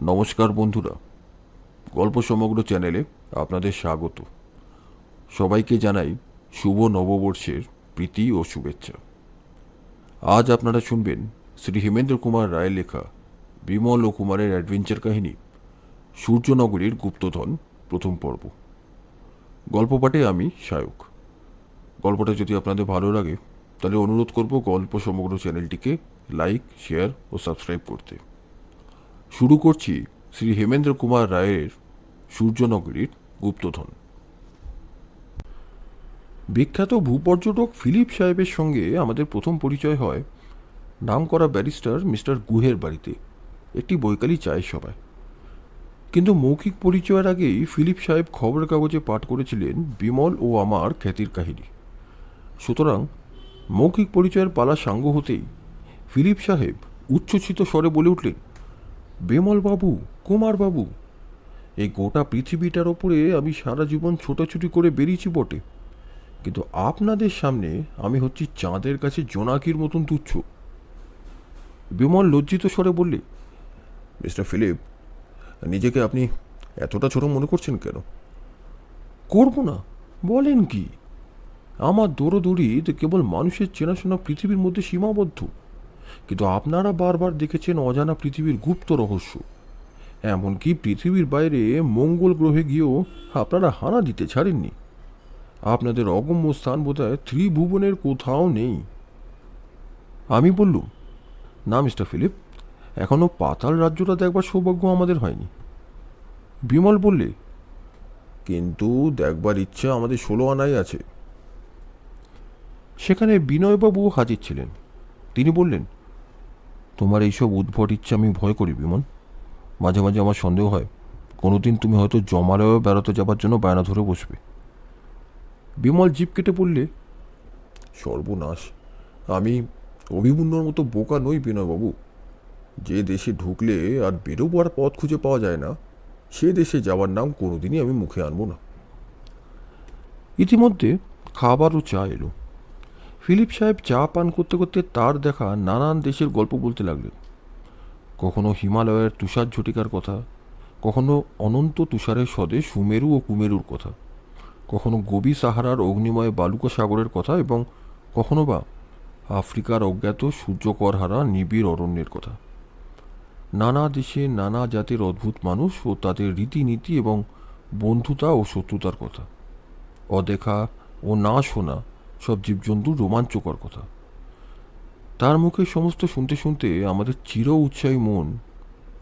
নমস্কার বন্ধুরা, গল্প সমগ্র চ্যানেলে আপনাদের স্বাগত। সবাইকে জানাই শুভ নববর্ষের প্রীতি ও শুভেচ্ছা। আজ আপনারা শুনবেন শ্রী হেমেন্দ্র কুমার রায়ের লেখা বিমল ও কুমারের অ্যাডভেঞ্চার কাহিনী সূর্যনগরীর গুপ্তধন প্রথম পর্ব। গল্প পাঠে আমি সায়ক। গল্পটা যদি আপনাদের ভালো লাগে তাহলে অনুরোধ করব গল্প সমগ্র চ্যানেলটিকে লাইক, শেয়ার ও সাবস্ক্রাইব করতে। শুরু করছি শ্রী হেমেন্দ্র কুমার রায়ের সূর্যনগরীর গুপ্তধন। বিখ্যাত ভূপর্যটক ফিলিপ সাহেবের সঙ্গে আমাদের প্রথম পরিচয় হয় নামকরা ব্যারিস্টার মিস্টার গুহের বাড়িতে একটি বৈকালী চায়ের সভায়। কিন্তু মৌখিক পরিচয়ের আগেই ফিলিপ সাহেব খবরের কাগজে পাঠ করেছিলেন বিমল ও আমার খ্যাতির কাহিনী। সুতরাং মৌখিক পরিচয়ের পালা সাঙ্গ হতেই ফিলিপ সাহেব উচ্ছ্বসিত স্বরে বলে উঠলেন, বিমলবাবু, কুমারবাবু, এই গোটা পৃথিবীটার ওপরে আমি সারা জীবন ছোটাছুটি করে বেরিয়েছি বটে, কিন্তু আপনাদের সামনে আমি হচ্ছি চাঁদের কাছে জোনাকির মতন তুচ্ছ। বিমল লজ্জিত স্বরে বললে, মিস্টার ফিলিপ, নিজেকে আপনি এতটা ছোট মনে করছেন কেন? করব না বলেন কি? আমার দৌড়দৌড়ি তো কেবল মানুষের চেনাশোনা পৃথিবীর মধ্যে সীমাবদ্ধ, কিন্তু আপনারা বারবার দেখেছেন অজানা পৃথিবীর গুপ্ত রহস্য। এমনকি পৃথিবীর বাইরে মঙ্গল গ্রহে গিয়েও আপনারা হানা দিতে ছাড়েননি। আপনাদের অগম্য স্থান বোধহয় ত্রিভুবনের কোথাও নেই। আমি বললুম, না মিস্টার ফিলিপ, এখনও পাতাল রাজ্যটা দেখবার সৌভাগ্য আমাদের হয়নি। বিমল বললে, কিন্তু দেখবার ইচ্ছা আমাদের 16 আনাই আছে। সেখানে বিনয়বাবু হাজির ছিলেন। তিনি বললেন, তোমার এইসব উদ্ভট ইচ্ছা আমি ভয় করি বিমল। মাঝে মাঝে আমার সন্দেহ হয় কোনোদিন তুমি হয়তো জমালয়ে বেড়াতে যাবার জন্য বায়না ধরে বসবে। বিমল জিভ কেটে বললে, সর্বনাশ, আমি অভিমন্যুর মতো বোকা নই বিনয়বাবু। যে দেশে ঢুকলে আর বেরোবার পথ খুঁজে পাওয়া যায় না, সে দেশে যাওয়ার নাম কোনোদিনই আমি মুখে আনব না। ইতিমধ্যে খাবার ও চা এলো। ফিলিপ সাহেব চা পান করতে করতে তার দেখা নানান দেশের গল্প বলতে লাগলেন। কখনো হিমালয়ের তুষার ঝটিকার কথা, কখনো অনন্ত তুষারের সদে সুমেরু ও কুমেরুর কথা, কখনো গভীর সাহারার অগ্নিময় বালুকা সাগরের কথা এবং কখনো বা আফ্রিকার অজ্ঞাত সূর্যকরহারা নিবিড় অরণ্যের কথা। নানা দেশে নানা জাতের অদ্ভুত মানুষ ও তাদের রীতিনীতি এবং বন্ধুতা ও শত্রুতার কথা, অদেখা ও না শোনা সব জীবজন্তুর রোমাঞ্চকর কথা। তার মুখে সমস্ত শুনতে শুনতে আমাদের চির উৎসাহী মন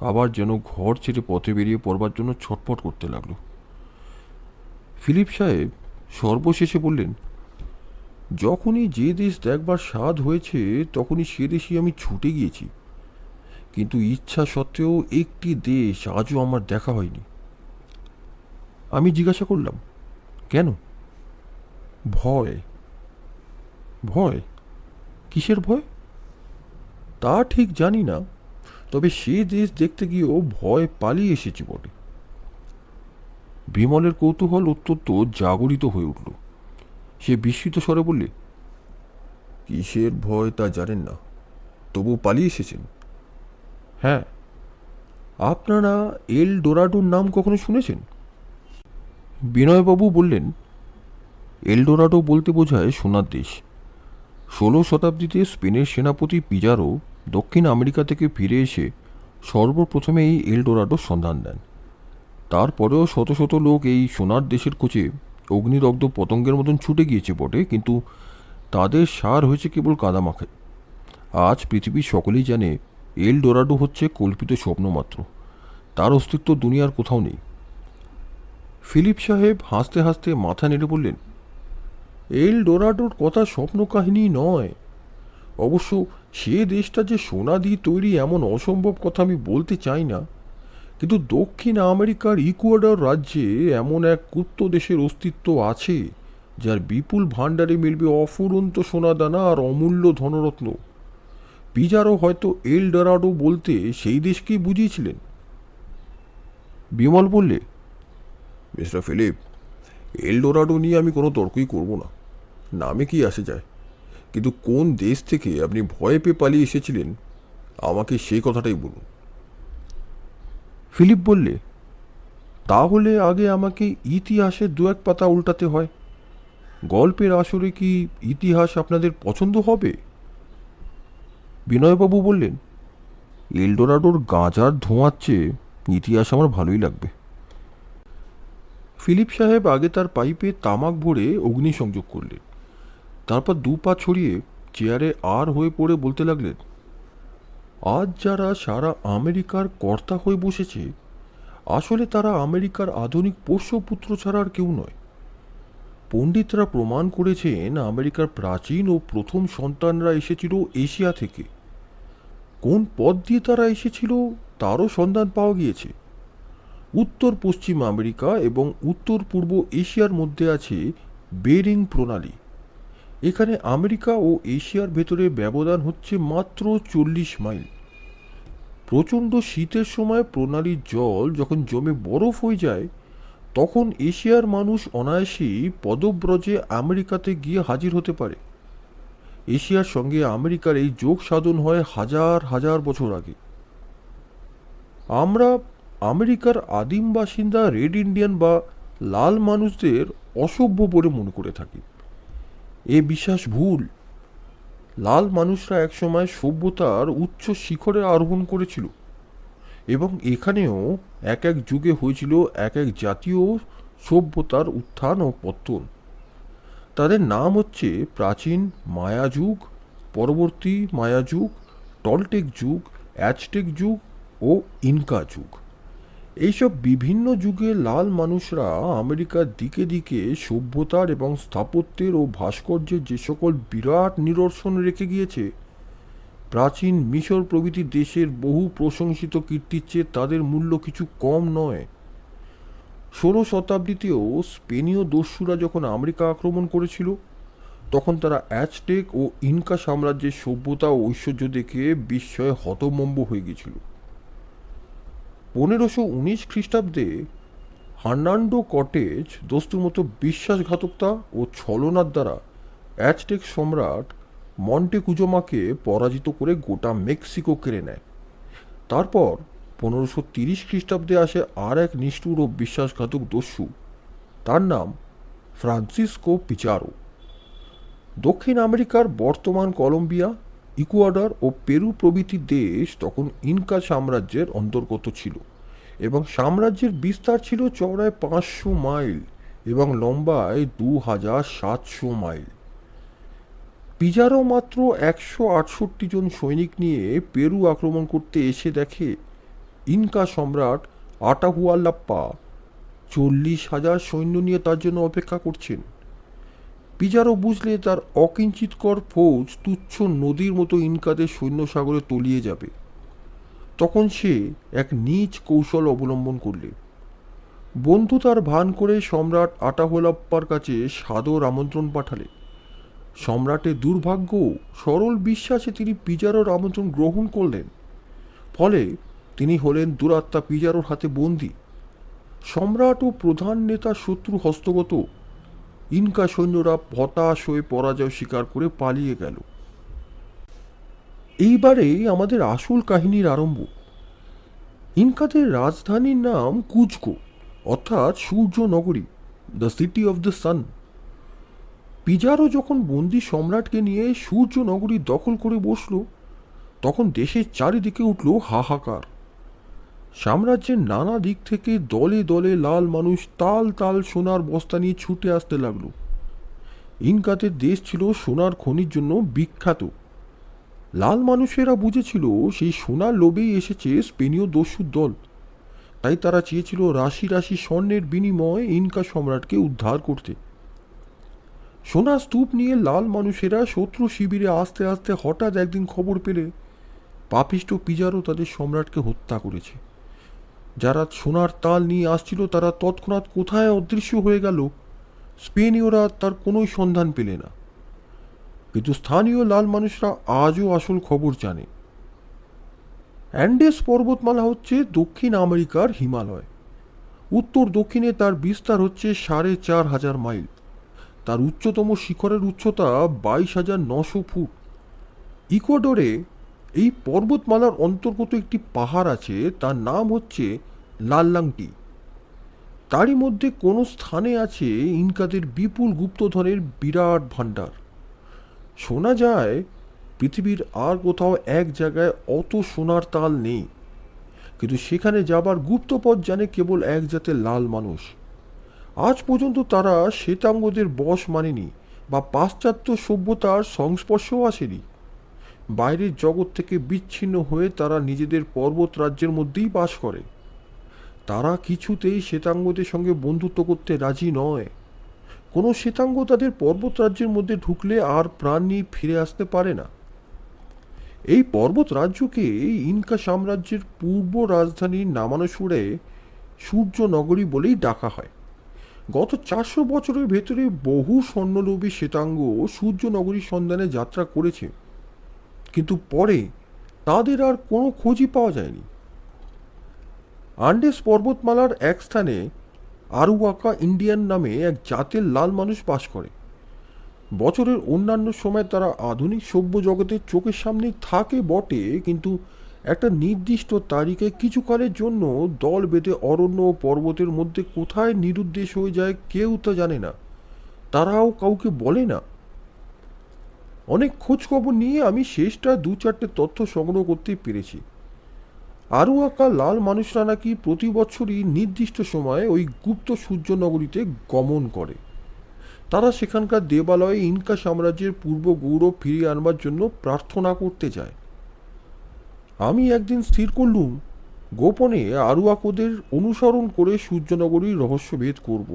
আবার যেন ঘর ছেড়ে পথে বেরিয়ে পড়বার জন্য ছটফট করতে লাগলো। ফিলিপ সাহেব সর্বশেষে বললেন, যখনই যে দেশ দেখবার স্বাদ হয়েছে তখনই সে দেশে আমি ছুটে গিয়েছি, কিন্তু ইচ্ছা সত্ত্বেও একটি দেশ আজও আমার দেখা হয়নি। আমি জিজ্ঞাসা করলাম, কেন? ভয়। ভয়? কিসের ভয়? তা ঠিক জানি না, তবে সে দেশ দেখতে গিয়েও ভয় পালিয়ে এসেছি বটে। বিমলের কৌতূহল অত্যন্ত জাগরিত হয়ে উঠল। সে বিস্মিত স্বরে বললে, কিসের ভয় তা জানেন না, তবু পালিয়ে এসেছেন? হ্যাঁ। আপনারা এল ডোরাডোর নাম কখনো শুনেছেন? বিনয়বাবু বললেন, এলডোরাডো বলতে বোঝায় সোনার দেশ। 16 শতাব্দীতে স্পেনের সেনাপতি পিজারো দক্ষিণ আমেরিকা থেকে ফিরে এসে সর্বপ্রথমে এই এলডোরাডোর সন্ধান দেন। তারপরেও শত শত লোক এই সোনার দেশের খোঁজে অগ্নিদগ্ধ পতঙ্গের মতন ছুটে গিয়েছে বটে, কিন্তু তাদের সার হয়েছে কেবল কাদামাখায়। আজ পৃথিবীর সকলেই জানে এলডোরাডো হচ্ছে কল্পিত স্বপ্ন মাত্র, তার অস্তিত্ব দুনিয়ার কোথাও নেই। ফিলিপ সাহেব হাসতে হাসতে মাথা নেড়ে বললেন, এল ডোরাডোর কথা স্বপ্ন কাহিনী নয়। অবশ্য সে দেশটা যে সোনা দিয়ে তৈরি এমন অসম্ভব কথা আমি বলতে চাই না, কিন্তু দক্ষিণ আমেরিকার ইকুয়াডর রাজ্যে এমন এক গুপ্ত দেশের অস্তিত্ব আছে যার বিপুল ভাণ্ডারে মিলবে অফুরন্ত সোনাদানা আর অমূল্য ধনরত্ন। পিজারও হয়তো এল ডোরাডো বলতে সেই দেশকেই বুঝিয়েছিলেন। বিমল বললে, মিস্টার ফিলিপ, এল ডোরাডো নিয়ে আমি কোনো তর্কই করব না, নামে কি আসে যায়, কিন্তু কোন দেশ থেকে আপনি ভয় পেয়ে পালিয়ে এসেছিলেন আমাকে সেই কথাটাই বলুন। ফিলিপ বললে, তাহলে আগে আমাকে ইতিহাসের দু এক পাতা উল্টাতে হয়। গল্পের আসরে কি ইতিহাস আপনাদের পছন্দ হবে? বিনয়বাবু বললেন, এলডোরাডোর গাঁজার ধোঁয়ার চেয়ে ইতিহাস আমার ভালোই লাগবে। ফিলিপ সাহেব আগে তার পাইপে তামাক ভরে অগ্নিসংযোগ করলেন। তারপর দু পা ছড়িয়ে চেয়ারে আর হয়ে পড়ে বলতে লাগলেন, আজ যারা সারা আমেরিকার কর্তা হয়ে বসেছে, আসলে তারা আমেরিকার আধুনিক পোষ্যপুত্র ছাড়া আর কেউ নয়। পণ্ডিতরা প্রমাণ করেছেন আমেরিকার প্রাচীন ও প্রথম সন্তানরা এসেছিল এশিয়া থেকে। কোন পথ দিয়ে তারা এসেছিল তারও সন্ধান পাওয়া গিয়েছে। উত্তর পশ্চিম আমেরিকা এবং উত্তর পূর্ব এশিয়ার মধ্যে আছে বেরিং প্রণালী। এখানে আমেরিকা ও এশিয়ার ভেতরে ব্যবধান হচ্ছে মাত্র 40 মাইল। প্রচণ্ড শীতের সময় প্রণালীর জল যখন জমে বরফ হয়ে যায়, তখন এশিয়ার মানুষ অনায়াসেই পদব্রজে আমেরিকাতে গিয়ে হাজির হতে পারে। এশিয়ার সঙ্গে আমেরিকার এই যোগ সাধন হয় হাজার হাজার বছর আগে। আমরা আমেরিকার আদিম বাসিন্দা রেড ইন্ডিয়ান বা লাল মানুষদের অসভ্য বলে মনে করে থাকি। এ বিশ্বাস ভুল। লাল মানুষরা একসময় সভ্যতার উচ্চ শিখরে আরোহণ করেছিল এবং এখানেও এক এক যুগে হয়েছিল এক এক জাতীয় সভ্যতার উত্থান ও পতন। তাদের নাম হচ্ছে প্রাচীন মায়া যুগ, পরবর্তী মায়া যুগ, টলটেক যুগ, অ্যাজটেক যুগ ও ইনকা যুগ। এইসব বিভিন্ন যুগে লাল মানুষরা আমেরিকার দিকে দিকে সভ্যতার এবং স্থাপত্যের ও ভাস্কর্যের যে সকল বিরাট নিদর্শন রেখে গিয়েছে, প্রাচীন মিশর প্রভৃতি দেশের বহু প্রশংসিত কীর্তির চেয়ে তাদের মূল্য কিছু কম নয়। 16 শতাব্দীতেও স্পেনীয় দস্যুরা যখন আমেরিকা আক্রমণ করেছিল, তখন তারা অ্যাজটেক ও ইনকা সাম্রাজ্যের সভ্যতা ও ঐশ্বর্য দেখে বিস্ময়ে হতভম্ব হয়ে গিয়েছিল। 1519 খ্রিস্টাব্দে হার্নান্ডো কর্টেজ দস্তুর মতো বিশ্বাসঘাতকতা ও ছলনার দ্বারা অ্যাজটেক সম্রাট মন্টেকুজোমাকে পরাজিত করে গোটা মেক্সিকো কেড়ে নেয়। তারপর 1530 খ্রিস্টাব্দে আসে আর এক নিষ্ঠুর ও বিশ্বাসঘাতক দস্যু। তার নাম ফ্রান্সিসকো পিজারো। দক্ষিণ আমেরিকার বর্তমান কলম্বিয়া, ইকুয়াডর ও পেরু প্রভৃতি দেশ তখন ইনকা সাম্রাজ্যের অন্তর্গত ছিল এবং সাম্রাজ্যের বিস্তার ছিল চওড়ায় 500 মাইল এবং লম্বায় 2700 মাইল। পিজারো মাত্র 168 জন সৈনিক নিয়ে পেরু আক্রমণ করতে এসে দেখে ইনকা সম্রাট আটাহুয়ালাপ্পা 40,000 সৈন্য নিয়ে তার জন্য অপেক্ষা করছেন। পিজারো বুঝলে তার অকিঞ্চিতকর ফৌজ তুচ্ছ নদীর মতো ইনকাদের সৈন্যসাগরে তলিয়ে যাবে। তখন সে এক নীচ কৌশল অবলম্বন করলে। বন্ধুতার ভান করে সম্রাট আটাহুয়ালাপ্পার কাছে সাদর আমন্ত্রণ পাঠালে। সম্রাটের দুর্ভাগ্য, সরল বিশ্বাসে তিনি পিজারোর আমন্ত্রণ গ্রহণ করলেন। ফলে তিনি হলেন দুরাত্মা পিজারোর হাতে বন্দী। সম্রাট ও প্রধান নেতা শত্রু হস্তগত। ইনকা সৈন্যরা হতাশ হয়ে পরাজয় স্বীকার করে পালিয়ে গেল। এইবারে আমাদের আসল কাহিনীর আরম্ভ। ইনকাদের রাজধানীর নাম কুজকো, অর্থাৎ সূর্য নগরী, the city of the sun. Pizarro যখন বন্দি সম্রাটকে নিয়ে সূর্য নগরী দখল করে বসল, তখন দেশের চারিদিকে উঠল হাহাকার। সাম্রাজ্যের নানা দিক থেকে দলে দলে লাল মানুষ তাল তাল সোনার বস্তা নিয়ে ছুটে আসতে লাগলো। ইনকাদের দেশ ছিল সোনার খনির জন্য বিখ্যাত। লাল মানুষেরা বুঝেছিল সেই সোনার লোভেই এসেছে স্পেনীয় দস্যুর দল। তাই তারা চেয়েছিল রাশি রাশি স্বর্ণের বিনিময়ে ইনকা সম্রাটকে উদ্ধার করতে। সোনার স্তূপ নিয়ে লাল মানুষেরা শত্রু শিবিরে আস্তে আস্তে হঠাৎ একদিন খবর পেলে পাপিষ্ট পিজারো তাদের সম্রাটকে হত্যা করেছে। যারা সোনার তাল নিয়ে আসছিল তারা তৎক্ষণাৎ কোথায় অদৃশ্য হয়ে গেল, স্পেনীয়রা তার কোনো সন্ধান পেলে না। কিন্তু স্থানীয় লাল মানুষরা আজও আসল খবর জানে। অ্যান্ডেস পর্বতমালা হচ্ছে দক্ষিণ আমেরিকার হিমালয়। উত্তর দক্ষিণে তার বিস্তার হচ্ছে 4,500 মাইল। তার উচ্চতম শিখরের উচ্চতা 22,900 ফুট। ইকুয়াডরে এই পর্বতমালার অন্তর্গত একটি পাহাড় আছে, তার নাম হচ্ছে লাল লাংটি। তারই মধ্যে কোনো স্থানে আছে ইনকাদের বিপুল গুপ্তধনের বিরাট ভাণ্ডার। শোনা যায় পৃথিবীর আর কোথাও এক জায়গায় অত সোনার তাল নেই, কিন্তু সেখানে যাবার গুপ্তপথ জানে কেবল এক জাতের লাল মানুষ। আজ পর্যন্ত তারা শ্বেতাঙ্গদের বশ মানেনি বা পাশ্চাত্য সভ্যতার সংস্পর্শেও আসেনি। বাইরের জগৎ থেকে বিচ্ছিন্ন হয়ে তারা নিজেদের পর্বত রাজ্যের মধ্যেই বাস করে। তারা কিছুতেই শ্বেতাঙ্গদের সঙ্গে বন্ধুত্ব করতে রাজি নয়। কোনো শ্বেতাঙ্গ তাদের পর্বত রাজ্যের মধ্যে ঢুকলে আর প্রাণ নিয়ে ফিরে আসতে পারে না। এই পর্বত রাজ্যকে ইনকা সাম্রাজ্যের পূর্ব রাজধানীর নামানুসারে সূর্যনগরী বলেই ডাকা হয়। গত 400 বছরের ভেতরে বহু স্বর্ণলোভী শ্বেতাঙ্গ সূর্যনগরীর সন্ধানে যাত্রা করেছে, কিন্তু পরে তাদের আর কোনো খোঁজই পাওয়া যায়নি। আন্ডেস পর্বতমালার এক স্থানে আরুয়াকা ইন্ডিয়ান নামে এক জাতের লাল মানুষ বাস করে। বছরের অন্যান্য সময় তারা আধুনিক সভ্য জগতের চোখের সামনেই থাকে বটে, কিন্তু একটা নির্দিষ্ট তারিখে কিছুকালের জন্য দল বেঁধে অরণ্য ও পর্বতের মধ্যে কোথায় নিরুদ্দেশ হয়ে যায় কেউ তা জানে না, তারাও কাউকে বলে না। অনেক খোঁজখবর নিয়ে আমি শেষটা 2-4টে তথ্য সংগ্রহ করতে পেরেছি। আরুয়াকা লাল মানুষরা নাকি প্রতি বছরই নির্দিষ্ট সময়ে ওই গুপ্ত সূর্যনগরীতে গমন করে। তারা সেখানকার দেবালয়ে ইনকা সাম্রাজ্যের পূর্ব গৌরব ফিরিয়ে আনবার জন্য প্রার্থনা করতে যায়। আমি একদিন স্থির করলুম গোপনে আরুয়াকোদের অনুসরণ করে সূর্যনগরীর রহস্যভেদ করব।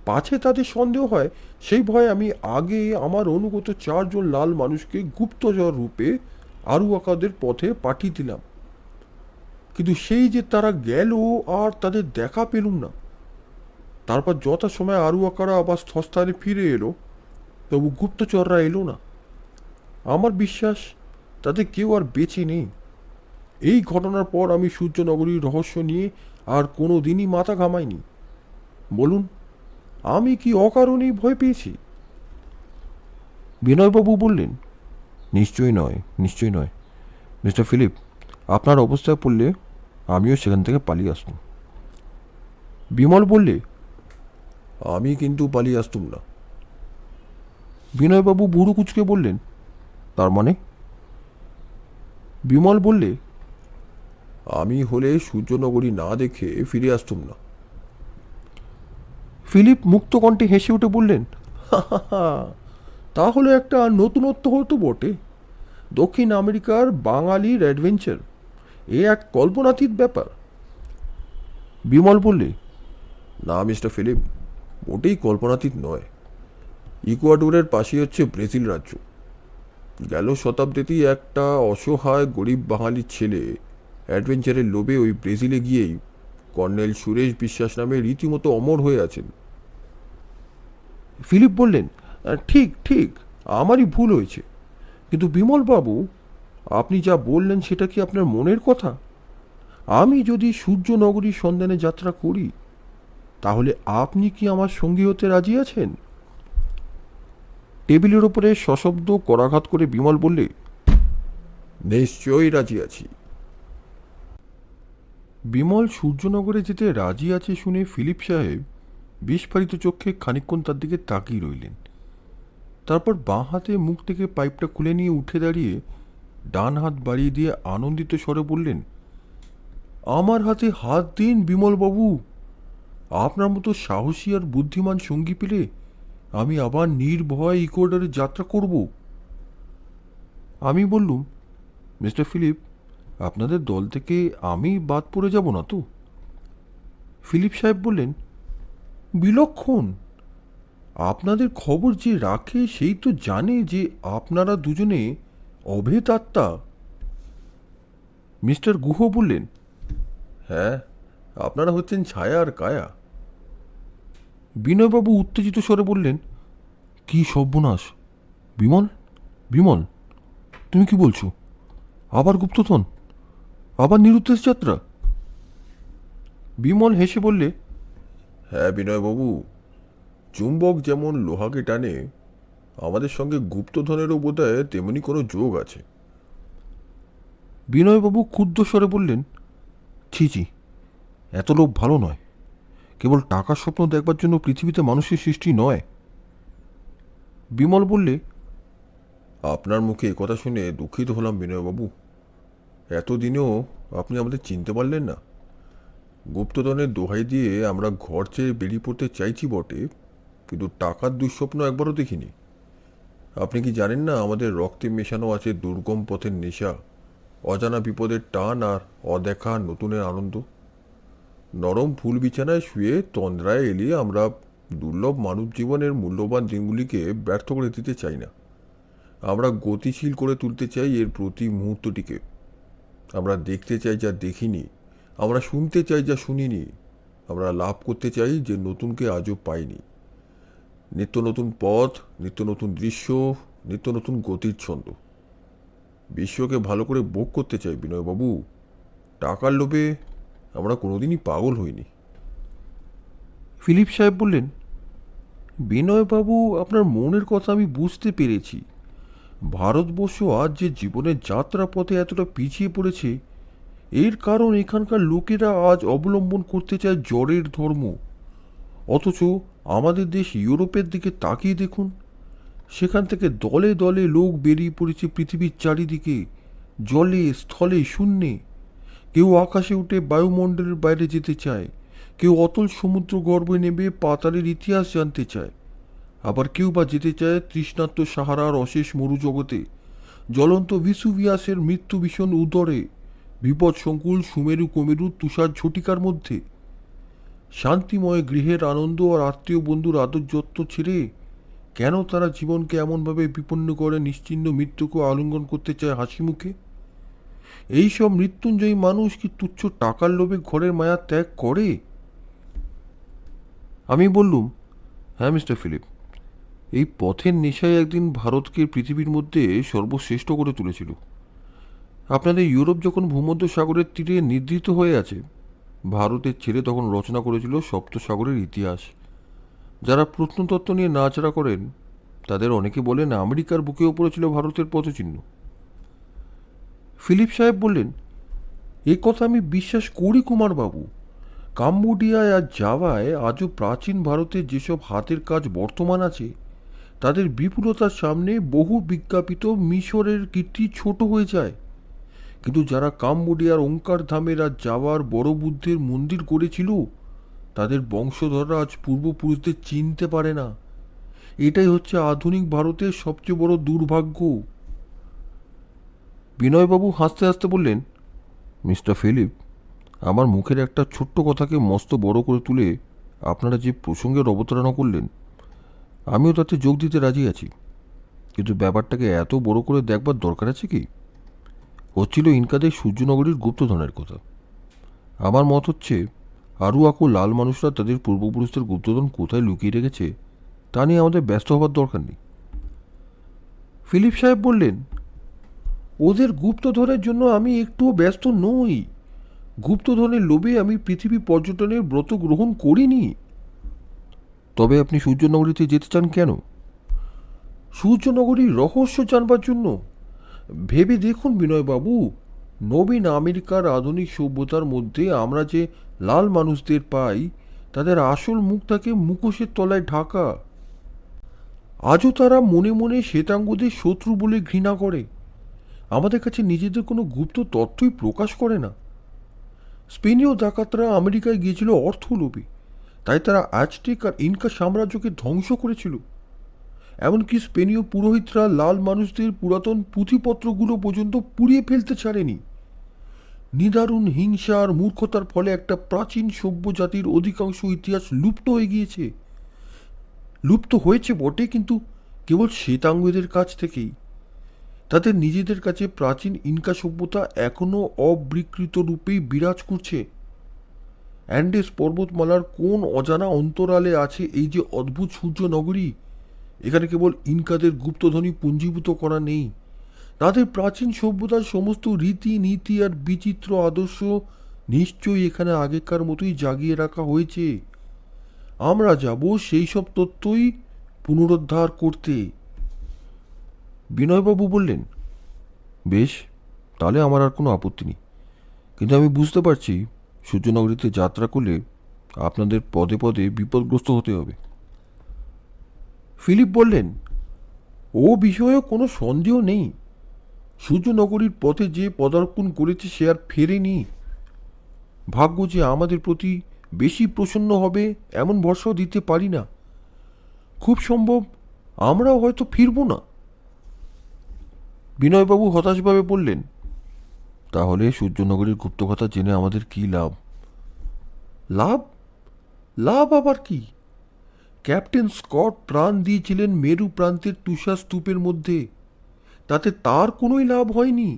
পাছে তাদের সন্দেহ হয় সেই ভয়ে আমি আগে আমার অনুগত 4 জন লাল মানুষকে গুপ্তচর রূপে আরুয়াকাদের পথে পাঠিয়ে দিলাম, কিন্তু সেই যে তারা গেল আর তাদের দেখা পেলুম না। তারপর যথাসময়ে আরুয়াকারা আবার স্থানে ফিরে এলো, তবু গুপ্তচররা এলো না। আমার বিশ্বাস তাদের কেউ আর বেঁচে নেই। এই ঘটনার পর আমি সূর্যনগরীর রহস্য নিয়ে আর কোনো দিনই মাথা ঘামাইনি। বলুন, আমি কি অকারণেই ভয় পেয়েছি? বিনয়বাবু বললেন, নিশ্চয়ই নয়, নিশ্চয়ই নয় মিস্টার ফিলিপ। আপনার অবস্থায় পড়লে আমিও সেখান থেকে পালিয়ে আসতুম। বিমল বললে, আমি কিন্তু পালিয়ে আসতুম না। বিনয়বাবু বুড়ো কুচকে বললেন, তার মানে? বিমল বললে, আমি হলে সূর্যনগরী না দেখে ফিরে আসতুম না। ফিলিপ মুক্ত কণ্ঠে হেসে উঠে বললেন, তাহলে একটা নতুনত্ব হতো বটে। দক্ষিণ আমেরিকার বাঙালির অ্যাডভেঞ্চার, এ এক কল্পনাতীত ব্যাপার। বিমল বললে, না মিস্টার ফিলিপ, মোটেই কল্পনাতীত নয়। ইকুয়াডোরের পাশেই হচ্ছে ব্রাজিল রাজ্য। গেল শতাব্দীতেই একটা অসহায় গরিব বাঙালির ছেলে অ্যাডভেঞ্চারের লোভে ওই ব্রাজিলে গিয়েই কর্নেল সুরেশ বিশ্বাস নামে রীতিমতো অমর হয়ে আছেন। ফিলিপ বললেন, ঠিক ঠিক, আমারই ভুল হয়েছে। কিন্তু বিমলবাবু, আপনি যা বললেন সেটা কি আপনার মনের কথা? আমি যদি সূর্যনগরীর সন্ধানে যাত্রা করি, তাহলে আপনি কি আমার সঙ্গী হতে রাজি আছেন? টেবিলের ওপরে সশব্দ করাঘাত করে বিমল বললে, নিশ্চয়ই রাজি আছি। বিমল সূর্যনগরে যেতে রাজি আছে শুনে ফিলিপ সাহেব বিস্ফারিত চোখে খানিকক্ষণ তার দিকে তাকিয়ে রইলেন। তারপর বাঁ হাতে মুখ থেকে পাইপটা খুলে নিয়ে উঠে দাঁড়িয়ে ডান হাত বাড়িয়ে দিয়ে আনন্দিত স্বরে বললেন, আমার হাতে হাত দিন বিমলবাবু। আপনার মতো সাহসী আর বুদ্ধিমান সঙ্গী পেলে আমি আবার নির্ভয় ইকুয়েডরে যাত্রা করব। আমি বললুম, মিস্টার ফিলিপ, আপনাদের দল থেকে আমি বাদ পড়ে যাব না তো? ফিলিপ সাহেব বললেন, বিলক্ষণ। আপনাদের খবর যে রাখে সেই তো জানে যে আপনারা দুজনে অভেদ আত্মা। মিস্টার গুহ বললেন, হ্যাঁ, আপনারা হচ্ছেন ছায়া আর কায়া। বিনয়বাবু উত্তেজিত স্বরে বললেন, কি সর্বনাশ! বিমল, বিমল, তুমি কি বলছো? আবার গুপ্তধন, আবার নিরুদ্দেশ যাত্রা? বিমল হেসে বললে, হ্যাঁ বিনয়বাবু, চুম্বক যেমন লোহাকে টানে, আমাদের সঙ্গে গুপ্তধনেরও বোধহয় তেমনি কোনো যোগ আছে। বিনয়বাবু ক্ষুদ্র স্বরে বললেন, ছি ছি, এত লোভ ভালো নয়। কেবল টাকার স্বপ্ন দেখবার জন্য পৃথিবীতে মানুষের সৃষ্টি নয়। বিমল বললে, আপনার মুখে কথা শুনে দুঃখিত হলাম বিনয়বাবু। এতদিনেও আপনি আমাদের চিনতে পারলেন না। গুপ্তধনের দোহাই দিয়ে আমরা ঘর ছেড়ে বেরিয়ে পড়তে চাইছি বটে, কিন্তু টাকার দুঃস্বপ্ন একবারও দেখিনি। আপনি কি জানেন না আমাদের রক্তে মেশানো আছে দুর্গম পথের নেশা, অজানা বিপদের টান আর অদেখা নতুনের আনন্দ। নরম ফুল বিছানায় শুয়ে তন্দ্রায় এলিয়ে আমরা দুর্লভ মানব জীবনের মূল্যবান দিনগুলিকে ব্যর্থ করে দিতে চাই না। আমরা গতিশীল করে তুলতে চাই এর প্রতি মুহূর্তটিকে। আমরা দেখতে চাই যা দেখিনি, আমরা শুনতে চাই যা শুনিনি, আমরা লাভ করতে চাই যে নতুনকে আজও পাইনি। নিত্য নতুন পথ, নিত্য নতুন দৃশ্য, নিত্য নতুন গতির ছন্দ। বিশ্বকে ভালো করে ভোগ করতে চাই বিনয়বাবু। টাকার লোভে আমরা কোনোদিনই পাগল হইনি। ফিলিপ সাহেব বললেন, বিনয়বাবু, আপনার মনের কথা আমি বুঝতে পেরেছি। ভারতবর্ষ আজ যে জীবনের যাত্রাপথে এতটা পিছিয়ে পড়েছে, এর কারণ এখানকার লোকেরা আজ অবলম্বন করতে চায় জড়ের ধর্ম। অথচ আমাদের দেশ ইউরোপের দিকে তাকিয়ে দেখুন, সেখান থেকে দলে দলে লোক বেরিয়ে পড়েছে পৃথিবীর চারিদিকে, জলে স্থলে শূন্যে। কেউ আকাশে উঠে বায়ুমণ্ডলের বাইরে যেতে চায়, কেউ অতল সমুদ্র গর্ভে নেমে পাতালের ইতিহাস জানতে চায়, আবার কেউ বা যেতে চায় তৃষ্ণার্ত সাহারার অশেষ মরুজগতে, জ্বলন্ত ভিসুভিয়াসের মৃত্যু ভীষণ উদরে, বিপদসংকুল সুমেরু কমেরু তুষার ঝটিকার মধ্যে। শান্তিময় গৃহের আনন্দ আর আত্মীয় বন্ধুর আদর যত্ন ছেড়ে কেন তারা জীবনকে এমনভাবে বিপন্ন করে নিশ্চিহ্ন মৃত্যুকে আলিঙ্গন করতে চায় হাসি মুখে? এইসব মৃত্যুঞ্জয়ী মানুষ কি তুচ্ছ টাকার লোভে ঘরের মায়া ত্যাগ করে? আমি বললুম, হ্যাঁ মিস্টার ফিলিপ, এই পথের নেশায় একদিন ভারতকে পৃথিবীর মধ্যে সর্বশ্রেষ্ঠ করে তুলেছিল। আপনাদের ইউরোপ যখন ভূমধ্য সাগরের তীরে নিদ্রিত হয়ে আছে, ভারতের ছেলে তখন রচনা করেছিল সপ্তসাগরের ইতিহাস। যারা প্রত্নতত্ত্ব নিয়ে নাড়াচাড়া করেন তাদের অনেকে বলেন আমেরিকার বুকেও পড়েছিল ভারতের পদচিহ্ন। ফিলিপ সাহেব বললেন, এ কথা আমি বিশ্বাস করি কুমারবাবু। কাম্বোডিয়ায় আর জাভায় আজও প্রাচীন ভারতের যেসব হাতের কাজ বর্তমান আছে, তাদের বিপুলতার সামনে বহু বিজ্ঞাপিত মিশরের কীর্তি ছোট হয়ে যায়। কিন্তু যারা কাম্বোডিয়ার ওঙ্কার ধামের আর জাভার বড় বুদ্ধের মন্দির গড়েছিল, তাদের বংশধররা আজ পূর্বপুরুষদের চিনতে পারে না। এটাই হচ্ছে আধুনিক ভারতের সবচেয়ে বড় দুর্ভাগ্য। বিনয়বাবু হাসতে হাসতে বললেন, মিস্টার ফিলিপ, আমার মুখের একটা ছোট্ট কথাকে মস্ত বড় করে তুলে আপনারা যে প্রসঙ্গের অবতারণা করলেন, আমিও তাতে যোগ দিতে রাজি আছি। কিন্তু ব্যাপারটাকে এত বড় করে দেখবার দরকার আছে কি? হচ্ছিল ইনকাদের সূর্যনগরীর গুপ্তধনের কথা। আমার মত হচ্ছে আরুয়াকু লাল মানুষরা তাদের পূর্বপুরুষদের গুপ্তধন কোথায় লুকিয়ে রেখেছে তা নিয়ে আমাদের ব্যস্ত হবার দরকার নেই। ফিলিপ সাহেব বললেন, ওদের গুপ্তধনের জন্য আমি একটুও ব্যস্ত নই। গুপ্তধনের লোভে আমি পৃথিবী পর্যটনের ব্রত গ্রহণ করিনি। তবে আপনি সূর্যনগরীতে যেতে চান কেন? সূর্যনগরীর রহস্য জানবার জন্য। ভেবে দেখুন বিনয়বাবু, নবীন আমেরিকার আধুনিক সভ্যতার মধ্যে আমরা যে লাল মানুষদের পাই, তাদের আসল মুখ থাকে মুখোশের তলায় ঢাকা। আজও তারা মনে মনে শ্বেতাঙ্গদের শত্রু বলে ঘৃণা করে, আমাদের কাছে নিজেদের কোনো গুপ্ত তথ্যই প্রকাশ করে না। স্পেনীয় ডাকাতরা আমেরিকায় গিয়েছিল অর্থলোভে, তাই তারা অ্যাজটেক আর ইনকা সাম্রাজ্যকে ধ্বংস করেছিল। এমনকি স্পেনীয় পুরোহিতরা লাল মানুষদের পুরাতন পুঁথিপত্রগুলো পর্যন্ত পুড়িয়ে ফেলতে ছাড়েনি। নিদারুণ হিংসা আর মূর্খতার ফলে একটা প্রাচীন সভ্য জাতির অধিকাংশ ইতিহাস লুপ্ত হয়ে গিয়েছে। লুপ্ত হয়েছে বটে, কিন্তু কেবল শ্বেতাঙ্গদের কাছ থেকেই। তাদের নিজেদের কাছে প্রাচীন ইনকা সভ্যতা এখনও অবিকৃত রূপেই বিরাজ করছে। অ্যান্ডেস পর্বতমালার কোন অজানা অন্তরালে আছে এই যে অদ্ভুত সূর্য নগরী। এখানে কেবল ইনকাদের গুপ্তধনী পুঞ্জীভূত করা নেই, তাদের প্রাচীন সভ্যতার সমস্ত রীতি নীতি আর বিচিত্র আদর্শ নিশ্চয়ই এখানে আগেকার মতোই জাগিয়ে রাখা হয়েছে। আমরা যাব সেই সব তথ্যই পুনরুদ্ধার করতে। বিনয়বাবু বললেন, বেশ, তাহলে আমার আর কোনো আপত্তি নেই। কিন্তু আমি বুঝতে পারছি সূর্যনগরীতে যাত্রা করলে আপনাদের পদে পদে বিপদগ্রস্ত হতে হবে। ফিলিপ বললেন, ও বিষয়ে কোনো সন্দেহ নেই। সূর্যনগরীর পথে যে পদার্পণ করেছে সে আর ফেরেনি। ভাগ্য যে আমাদের প্রতি বেশি প্রসন্ন হবে এমন ভরসাও দিতে পারি না। খুব সম্ভব আমরাও হয়তো ফিরব না। বিনয়বাবু হতাশভাবে বললেন, তাহলে সূর্যনগরীর গুপ্তকথা জেনে আমাদের কি লাভ? লাভ? লাভ আবার কি? ক্যাপ্টেন স্কট প্রাণ দিয়েছিলেন মেরু প্রান্তের তুষার স্তূপের মধ্যে, তাতে তার কোনোই লাভ হয়নি।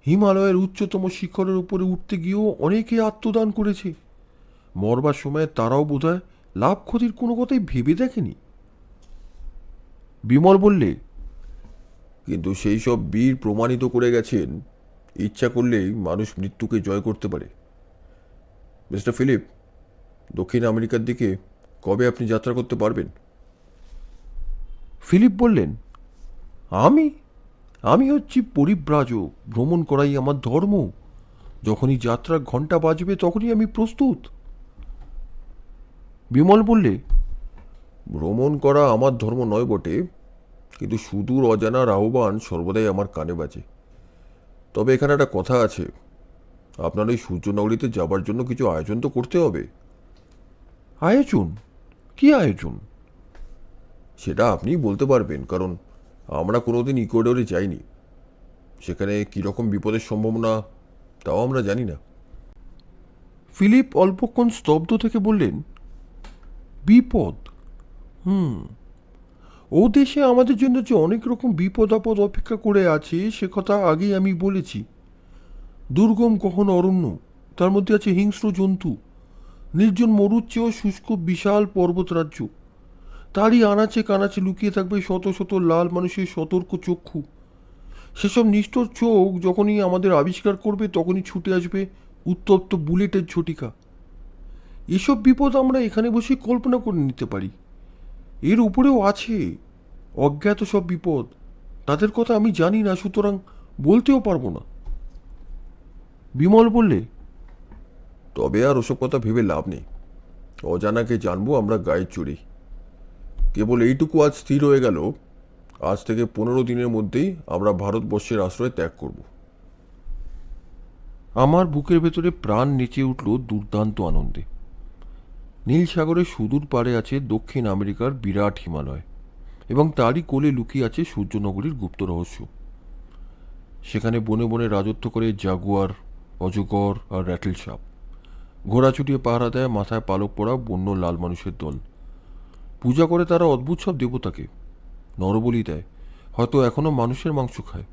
হিমালয়ের উচ্চতম শিখরের উপরে উঠতে গিয়েও অনেকে আত্মদান করেছে। মরবার সময় তারাও বোধহয় লাভ ক্ষতির কোনো কথাই ভেবে দেখেনি। বিমল বললে, কিন্তু সেই সব বীর প্রমাণিত করে গেছেন ইচ্ছা করলেই মানুষ মৃত্যুকে জয় করতে পারে। মিস্টার ফিলিপ, দক্ষিণ আমেরিকার দিকে কবে আপনি যাত্রা করতে পারবেন? ফিলিপ বললেন, আমি আমি হচ্ছি পরিব্রাজক, ভ্রমণ করাই আমার ধর্ম। যখনই যাত্রার ঘণ্টা বাজবে তখনই আমি প্রস্তুত। বিমল বললে, ভ্রমণ করা আমার ধর্ম নয় বটে, কিন্তু সুদূর অজানার আহ্বান সর্বদাই আমার কানে বাজে। তবে এখানে একটা কথা আছে, আপনার ওই সূর্যনগরীতে যাবার জন্য কিছু আয়োজন তো করতে হবে। আয়োজন? কি আয়োজন? সেটা আপনিই বলতে পারবেন, কারণ আমরা কোনোদিন ইকুয়েডরে যাইনি। সেখানে কীরকম বিপদের সম্ভাবনা তাও আমরা জানি না। ফিলিপ অল্পক্ষণ স্তব্ধ থেকে বললেন, বিপদ? ও দেশে আমাদের জন্য যে অনেক রকম বিপদ আপদ অপেক্ষা করে আছে সে কথা আগেই আমি বলেছি। দুর্গম গহন অরণ্য, তার মধ্যে আছে হিংস্র জন্তু, নির্জন মরুর চেয়েও শুষ্ক বিশাল পর্বতরাজ্য, তারই আনাচে কানাচে লুকিয়ে থাকবে শত শত লাল মানুষের সতর্ক চক্ষু। সেসব নিষ্ঠুর চোখ যখনই আমাদের আবিষ্কার করবে তখনই ছুটে আসবে উত্তপ্ত বুলেটের ঝটিকা। এসব বিপদ আমরা এখানে বসে কল্পনা করে নিতে পারি। এর উপরেও আছে অজ্ঞাত সব বিপদ, তাদের কথা আমি জানি না, সুতরাং বলতেও পারবো না। বিমল বললে, তবে আর ওসব কথা ভেবে লাভ নেই। অজানাকে জানবো আমরা গায়ে চড়ি। কেবল এইটুকু আজ স্থির হয়ে গেল, আজ থেকে 15 দিনের মধ্যেই আমরা ভারতবর্ষের আশ্রয় ত্যাগ করব। আমার বুকের ভেতরে প্রাণ নেচে উঠল দুর্দান্ত আনন্দে। নীল সাগরের সুদূর পাড়ে আছে দক্ষিণ আমেরিকার বিরাট হিমালয়, এবং তারই কোলে লুকিয়ে আছে সূর্যনগরীর গুপ্ত রহস্য। সেখানে বনে বনে রাজত্ব করে জাগুয়ার, অজগর আর র্যাটেল সাপ। ঘোড়া ছুটিয়ে পাহারা দেয় মাথায় পালক পরা বন্য লাল মানুষের দল। পূজা করে তারা অদ্ভুত সব দেবতাকে, নরবলি দেয়, হয়তো এখনও মানুষের মাংস খায়।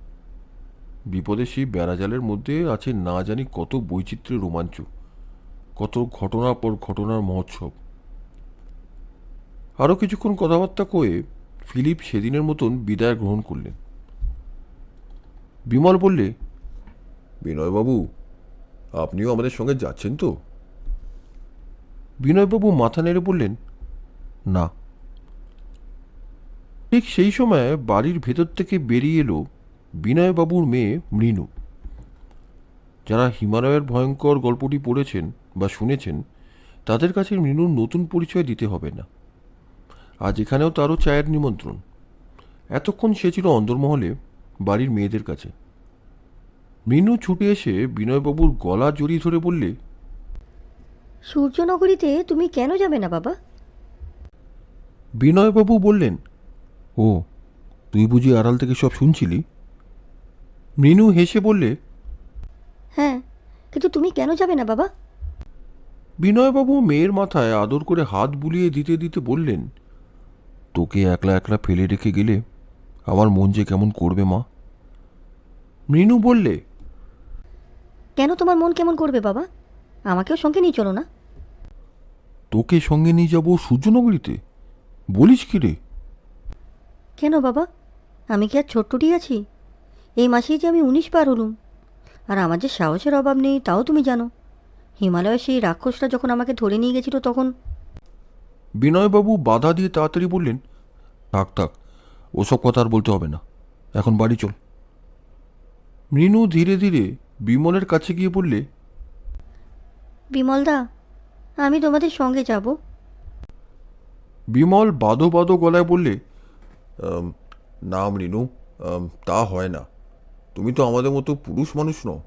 বিপদে সেই বেড়াজালের মধ্যে আছে না জানি কত বৈচিত্র্যের রোমাঞ্চ, কত ঘটনার পর ঘটনার মহোৎসব। আরও কিছুক্ষণ কথাবার্তা কয়ে ফিলিপ সেদিনের মতন বিদায় গ্রহণ করলেন। বিমল বললে, বিনয়বাবু, আপনিও আমাদের সঙ্গে যাচ্ছেন তো? বিনয়বাবু মাথা নেড়ে বললেন, না। ঠিক সেই সময় বাড়ির ভেতর থেকে বেরিয়ে এলো বিনয়বাবুর মেয়ে মৃণু। যারা হিমালয়ের ভয়ঙ্কর গল্পটি পড়েছেন বা শুনেছেন তাদের কাছে মৃণুর নতুন পরিচয় দিতে হবে না। আজ এখানেও তারও চায়ের নিমন্ত্রণ। এতক্ষণ সে ছিল অন্দরমহলে বাড়ির মেয়েদের কাছে। মৃণু ছুটে এসে বিনয়বাবুর গলা জড়িয়ে ধরে বললে, সূর্যনগরীতে তুমি কেন যাবে না বাবা? বিনয়বাবু বললেন, ও, তুই বুঝি আড়াল থেকে সব শুনছিলি? মৃণু হেসে বললে, হ্যাঁ, কিন্তু তুমি কেন যাবে না বাবা? বিনয়বাবু মেয়ের মাথায় আদর করে হাত বুলিয়ে দিতে দিতে বললেন, তোকে একলা একলা ফেলে রেখে গেলে আমার মন যে কেমন করবে মা। মৃণু বললে, কেন তোমার মন কেমন করবে বাবা? আমাকেও সঙ্গে নিয়ে চলো না। তোকে সঙ্গে নিয়ে যাব সূর্যনগরীতে? বলিস কি রে? কেন বাবা, আমি কি আর ছোট্টটি আছি? এই মাসেই যে আমি 19 পার হলুম। আর আমার যে সাহসের অভাব নেই তাও তুমি জানো। হিমালয়ের সেই রাক্ষসরা যখন আমাকে ধরে নিয়ে গেছিল তখন। বিনয়বাবু বাধা দিয়ে তাড়াতাড়ি বললেন, থাক থাক, ওসব কথা আর বলতে হবে না, এখন বাড়ি চল। মৃণু ধীরে ধীরে বিমলের কাছে গিয়ে বললে, বিমলদা, আমি তোমাদের সঙ্গে যাব। বিমল বাদো বাদো গলায় বললে, "আম, না মৃণু, তা হয় না। তুমি তো আমাদের মতো পুরুষ মানুষ নও।"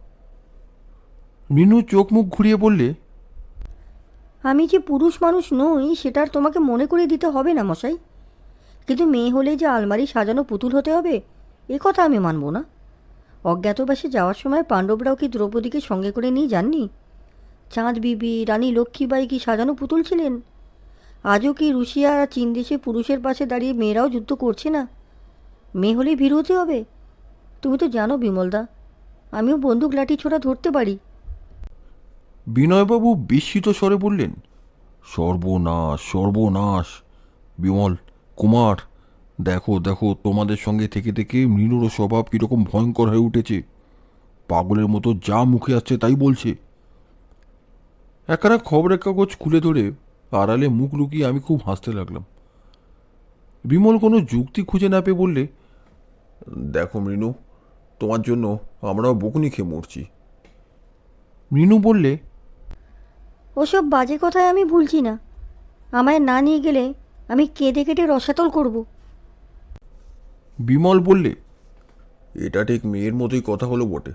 মৃণু চোখ মুখ ঘুরিয়ে বললে, আমি যে পুরুষ মানুষ নই সেটা আর তোমাকে মনে করিয়ে দিতে হবে না মশাই। কিন্তু মেয়ে হলে যে আলমারি সাজানো পুতুল হতে হবে এ কথা আমি মানব না। অজ্ঞাতবাসে যাওয়ার সময় পাণ্ডবরাও কি দ্রৌপদীকে সঙ্গে করে নিয়ে যাননি? চাঁদ বিবি, রানী লক্ষ্মীবাই কি সাজানো পুতুল ছিলেন? আজও কি রুশিয়া আর চীন দেশে পুরুষের পাশে দাঁড়িয়ে মেয়েরাও যুদ্ধ করছে না? মেয়ে হলেই ভীরু হতে হবে? তুমি তো জানো বিমলদা, আমিও বন্দুক লাঠি ছোড়া ধরতে পারি। বিনয়বাবু বিস্মিত স্বরে বললেন, সর্বনাশ সর্বনাশ! বিমল, কুমার, দেখো দেখো, তোমাদের সঙ্গে থেকে থেকে মৃণুরও স্বভাব কীরকম ভয়ঙ্কর হয়ে উঠেছে। পাগলের মতো যা মুখে আসছে তাই বলছে। একখানা খবরের কাগজ খুলে ধরে আড়ালে মুখ লুকিয়ে আমি খুব হাসতে লাগলাম। বিমল কোনো যুক্তি খুঁজে না পেয়ে বললে, দেখো মৃণু, তোমার জন্য আমরাও বকুনি খেয়ে মরছি। মৃণু বললে, ওসব বাজে কথায় আমি ভুলছি না। আমায় না নিয়ে গেলে আমি কেঁদে কেটে রসাতল করব। বিমল বললে, এটা ঠিক মেয়ের মতোই কথা হলো বটে।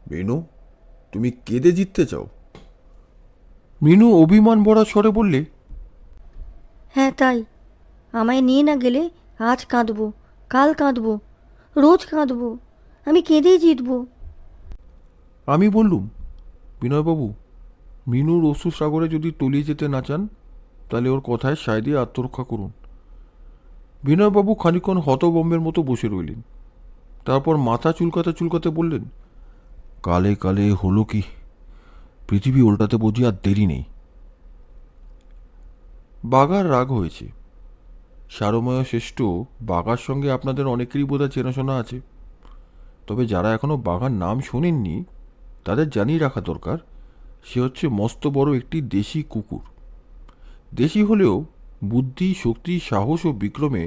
মৃণু, তুমি কেঁদে জিততে চাও? মৃণু অভিমান ভরা স্বরে বললে, হ্যাঁ তাই, আমায় নিয়ে না গেলে আজ কাঁদব, কাল কাঁদব, রোজ কাঁদব, আমি কেঁদেই জিতব। আমি বললুম, বিনয়বাবু, মৃণুর অশ্রু সাগরে যদি তলিয়ে যেতে না চান তাহলে ওর কথায় সায় দিয়ে আত্মরক্ষা করুন। বিনয়বাবু খানিক্ষণ হতবম্বের মতো বসে রইলেন। তারপর মাথা চুলকাতে চুলকাতে বললেন, কালে কালে হলো কি, পৃথিবী উল্টাতে বুঝি আর দেরি নেই। বাঘার রাগ হয়েছে। সারময় শ্রেষ্ঠ বাঘার সঙ্গে আপনাদের অনেকেরই বোধহয় চেনাশোনা আছে। তবে যারা এখনও বাঘার নাম শোনেননি তাদের জানিয়ে রাখা দরকার, সে হচ্ছে মস্ত বড় একটি দেশি কুকুর। দেশি হলেও বুদ্ধি, শক্তি, সাহস ও বিক্রমে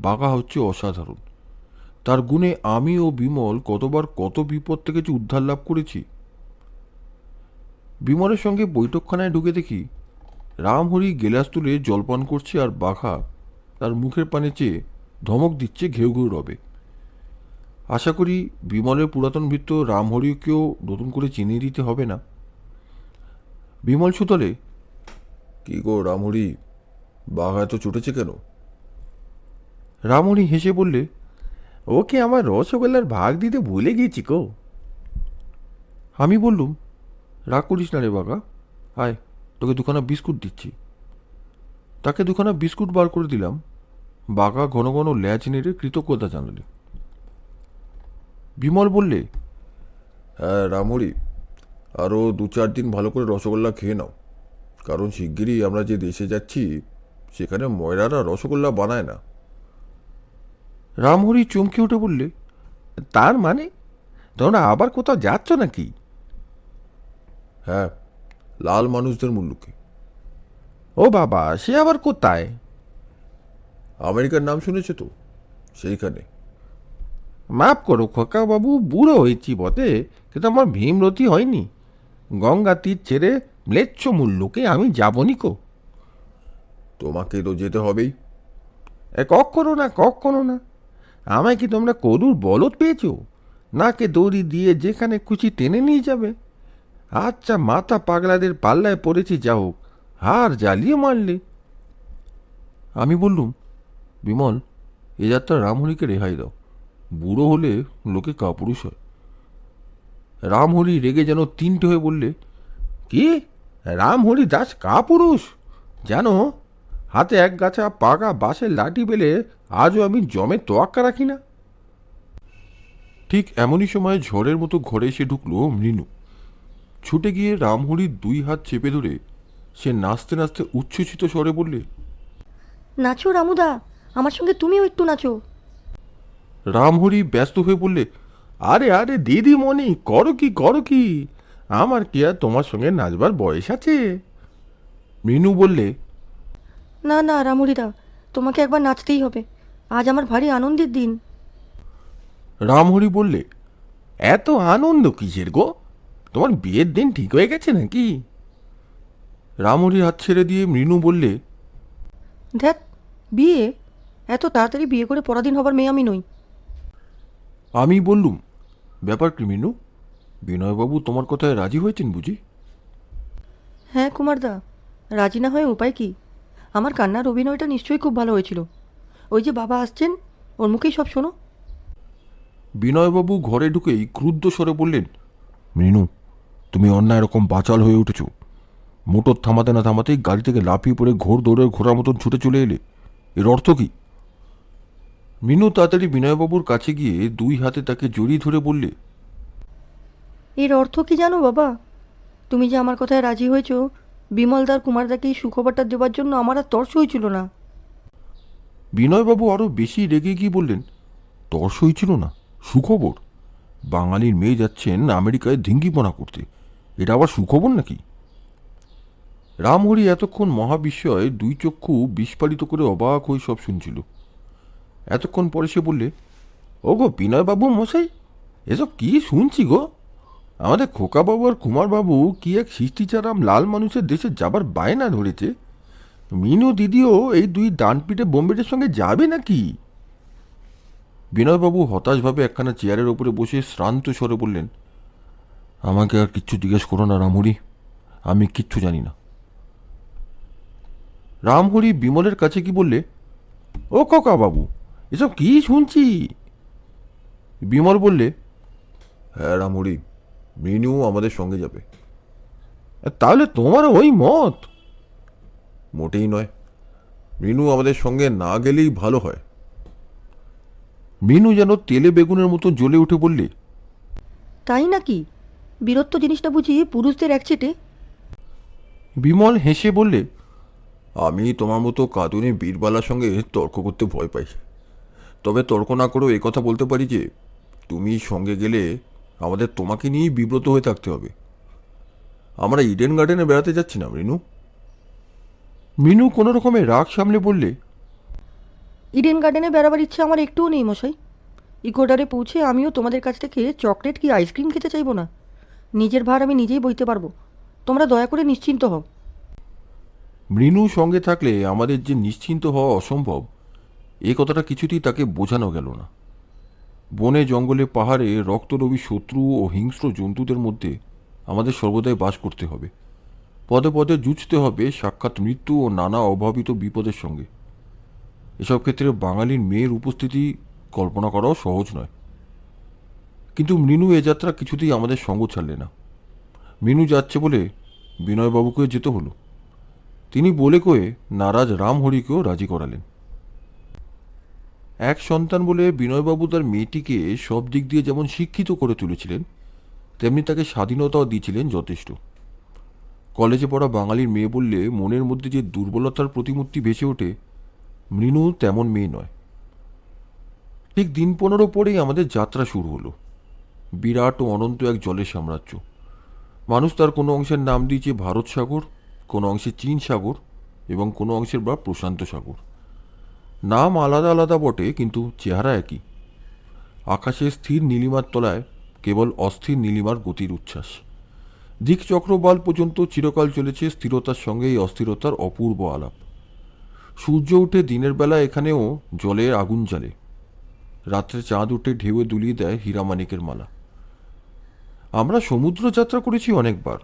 বাঘা হচ্ছে অসাধারণ। তার গুণে আমি ও বিমল কতবার কত বিপদ থেকে যে উদ্ধার লাভ করেছি। বিমলের সঙ্গে বৈঠকখানায় ঢুকে দেখি রামহরি গেলাস তুলে জলপান করছে আর বাঘা তার মুখের পানে চেয়ে ধমক দিচ্ছে ঘেউ ঘেউ রবে। আশা করি বিমলের পুরাতন ভৃত্য রামহরিকেও নতুন করে চিনিয়ে দিতে হবে না। বিমল সুতলে, কি গো রামহরি, বাঘা এত ছুটেছে কেন? রামহরি হেসে বললে, ওকে আমার রসগোল্লার ভাগ দিতে ভুলে গিয়েছি গো। আমি বললুম, রাগ করিস না রে বাঘা, আয় তোকে দুখানা বিস্কুট দিচ্ছি। তাকে দুখানা বিস্কুট বার করে দিলাম। বাঘা ঘন ঘন ল্যাজ নেড়ে কৃতজ্ঞতা জানালে। বিমল বললে, হ্যাঁ রামহরি, আরও 2-4 দিন ভালো করে রসগোল্লা খেয়ে নাও, কারণ শিগগিরই আমরা যে দেশে যাচ্ছি সেখানে ময়রারা রসগোল্লা বানায় না। রামহরি চমকে উঠে বললে, তার মানে তোমরা আবার কোথাও যাচ্ছ নাকি? হ্যাঁ, লাল মানুষদের মুল্লুকে। ও বাবা, সে আবার কোথায়? আমেরিকার নাম শুনেছে তো, সেইখানে। মাফ করো খোকা বাবু, বুড়ো হয়েছি বটে, কিন্তু আমার ভীমরতি হয়নি। গঙ্গা তীর ছেড়ে ম্লেচ্ছ মুল্লুকে আমি যাবনি কো। তোমাকে তো যেতে হবেই। কখনো না, কখনো না। আমায় কি তোমরা করুর বলদ পেয়েছ? নাকে দড়ি দিয়ে যেখানে খুশি টেনে নিয়ে যাবে। আচ্ছা, মাথা পাগলাদের পাল্লায় পড়েছি, যা হোক, হার জ্বালিয়ে মারলে। আমি বললুম, বিমল, এ যাত্রা রামহরিকে রেহাই দাও। বুড়ো হলে লোকে কাপুরুষ হয়। রামহরি রেগে যেন তিনটে হয়ে বললে, কি, রামহরি দাস কাপুরুষ? জানো, হাতে এক গাছা পাকা বাঁশের লাঠি পেলে আজও আমি জমে তোয়াক্কা রাখি না। ঠিক এমনই সময় ঝড়ের মতো ঘরে এসে ঢুকলো মৃণু। ছুটে গিয়ে রামহরির 2 হাত চেপে ধরে সে নাচতে নাচতে উচ্ছ্বসিত স্বরে বললে, নাচো রামুদা, আমার সঙ্গে তুমিও একটু নাচো। রামহরি ব্যস্ত হয়ে বললে, আরে আরে দিদিমণি, করো কি করো কি, আমার কি আর তোমার সঙ্গে নাচবার বয়স আছে? মৃণু বললে, না না রামুরিদা, তোমাকে একবার নাচতেই হবে, আজ আমার ভারী আনন্দের দিন। রামহরি বললে, এত আনন্দ কিসের গো? তোমার বিয়ের দিন ঠিক হয়ে গেছে নাকি? রামহরির হাত ছেড়ে দিয়ে মৃণু বললে, ধ্যাত, বিয়ে? এত তাড়াতাড়ি বিয়ে করে পরাধীন হবার মেয়ে আমি নই। আমি বললুম, ব্যাপার কি মৃণু? বিনয়বাবু তোমার কথায় রাজি হয়েছেন বুঝি? হ্যাঁ কুমারদা, রাজি না হয়ে উপায় কি? আমার কান্নার অভিনয়টা নিশ্চয়ই খুব ভালো হয়েছিল। ওই যে বাবা আসছেন, ওর মুখেই সব শোনো। বিনয়বাবু ঘরে ঢুকেই ক্রুদ্ধ স্বরে বললেন, মৃণু, তুমি অন্যায় এরকম বাচাল হয়ে উঠেছ। মোটর থামাতে না থামাতেই গাড়ি থেকে লাফিয়ে পড়ে ঘোর দৌড়ের ঘোড়ার মতন ছুটে চলে এলে। এর অর্থ কি? মৃণু তাড়াতাড়ি বিনয়বাবুর কাছে গিয়ে দুই হাতে তাকে জড়িয়ে ধরে বললে, এর অর্থ কি জানো বাবা? তুমি যে আমার কথায় রাজি হয়েছ, বিমলদার কুমারদাকে এই সুখবরটা দেওয়ার জন্য আমার আর তর্স হয়েছিল না। বিনয়বাবু আরও বেশি রেগে গিয়ে বললেন, তর্স হয়েছিল না? সুখবর? বাঙালির মেয়ে যাচ্ছেন আমেরিকায় ধিঙ্গিপনা করতে, এটা আবার সুখবর নাকি? রামহরি এতক্ষণ মহাবিস্ময়ে দুই চক্ষু বিস্ফারিত করে অবাক হয়ে সব শুনছিল। এতক্ষণ পরে সে বললে, ও গো বিনয়বাবু মশাই, এসব কি শুনছি গো? আমাদের খোকাবাবু আর কুমারবাবু কি এক সৃষ্টিচারাম লাল মানুষের দেশে যাবার বায়না ধরেছে। মিনু দিদিও এই দুই ডানপিটে বোম্বেটের সঙ্গে যাবে নাকি? বিনয়বাবু হতাশভাবে একখানা চেয়ারের ওপরে বসে শ্রান্ত স্বরে বললেন, আমাকে আর কিচ্ছু জিজ্ঞেস করো না রামহরি, আমি কিচ্ছু জানি না। রামহরি বিমলের কাছে কি বললে, ও খোকা বাবু, এসব কি শুনছি? বিমল বললে, হ্যাঁ রামহরি, মিনু আমাদের সঙ্গে যাবে। তাহলে তোমারও ওই মত? মোটেই নয়, মিনু আমাদের সঙ্গে না গেলেই ভালো হয়। মিনু যেন তেলে বেগুনের মতো জ্বলে উঠে বললে, তাই নাকি? বীরত্ব জিনিসটা বুঝি পুরুষদের একচেটে? বিমল হেসে বললে, আমি তোমার মতো কাঁদুনে বীরবালার সঙ্গে তর্ক করতে ভয় পাই। তবে তর্ক না করেও এ কথা বলতে পারি যে তুমি সঙ্গে গেলে আমাদের তোমাকে নিয়েই বিব্রত হয়ে থাকতে হবে। আমরা ইডেন গার্ডেনে বেড়াতে যাচ্ছি না মৃণু। মিনু কোনো রকমে রাগ সামলে বললে, ইডেন গার্ডেনে বেড়াবার ইচ্ছে আমার একটুও নেই মশাই। ইকোডারে পৌঁছে আমিও তোমাদের কাছ থেকে চকলেট কি আইসক্রিম খেতে চাইবো না। নিজের ভার আমি নিজেই বইতে পারবো, তোমরা দয়া করে নিশ্চিন্ত হও। মৃণু সঙ্গে থাকলে আমাদের যে নিশ্চিন্ত হওয়া অসম্ভব, এ কথাটা কিছুতেই তাকে বোঝানো গেল না। বনে জঙ্গলে পাহাড়ে রক্তরবী শত্রু ও হিংস্র জন্তুদের মধ্যে আমাদের সর্বদাই বাস করতে হবে। পদে পদে জুঝতে হবে সাক্ষাৎ মৃত্যু ও নানা অভাবিত বিপদের সঙ্গে। এসব ক্ষেত্রে বাঙালির মেয়ের উপস্থিতি কল্পনা করাও সহজ নয়। কিন্তু মৃণু এ যাত্রা কিছুতেই আমাদের সঙ্গ ছাড়লে না। মৃণু যাচ্ছে বলে বিনয়বাবুকে যেতে হলো। তিনি বলে কয়ে নারাজ রামহরিকেও রাজি করালেন। এক সন্তান বলে বিনয়বাবু তার মেয়েটিকে সব দিক দিয়ে যেমন শিক্ষিত করে তুলেছিলেন, তেমনি তাকে স্বাধীনতাও দিয়েছিলেন যথেষ্ট। কলেজে পড়া বাঙালির মেয়ে বললে মনের মধ্যে যে দুর্বলতার প্রতিমূর্তি ভেসে ওঠে, মৃণু তেমন মেয়ে নয়। ঠিক দিন 15 পরেই আমাদের যাত্রা শুরু হলো। বিরাট ও অনন্ত এক জলের সাম্রাজ্য। মানুষ তার কোনো অংশের নাম দিয়েছে ভারত সাগর, কোনো অংশে চীন সাগর এবং কোনো অংশের বা প্রশান্ত সাগর। নাম আলাদা আলাদা বটে, কিন্তু চেহারা একই। আকাশে স্থির নীলিমার তলায় কেবল অস্থির নীলিমার গতির উচ্ছ্বাস। দিকচক্রবাল পর্যন্ত চিরকাল চলেছে স্থিরতার সঙ্গে এই অস্থিরতার অপূর্ব আলাপ। সূর্য উঠে দিনের বেলা এখানেও জলে আগুন জ্বালে। রাত্রে চাঁদ উঠে ঢেউয়ে দুলিয়ে দেয় হীরামানিকের মালা। আমরা সমুদ্র যাত্রা করেছি অনেকবার,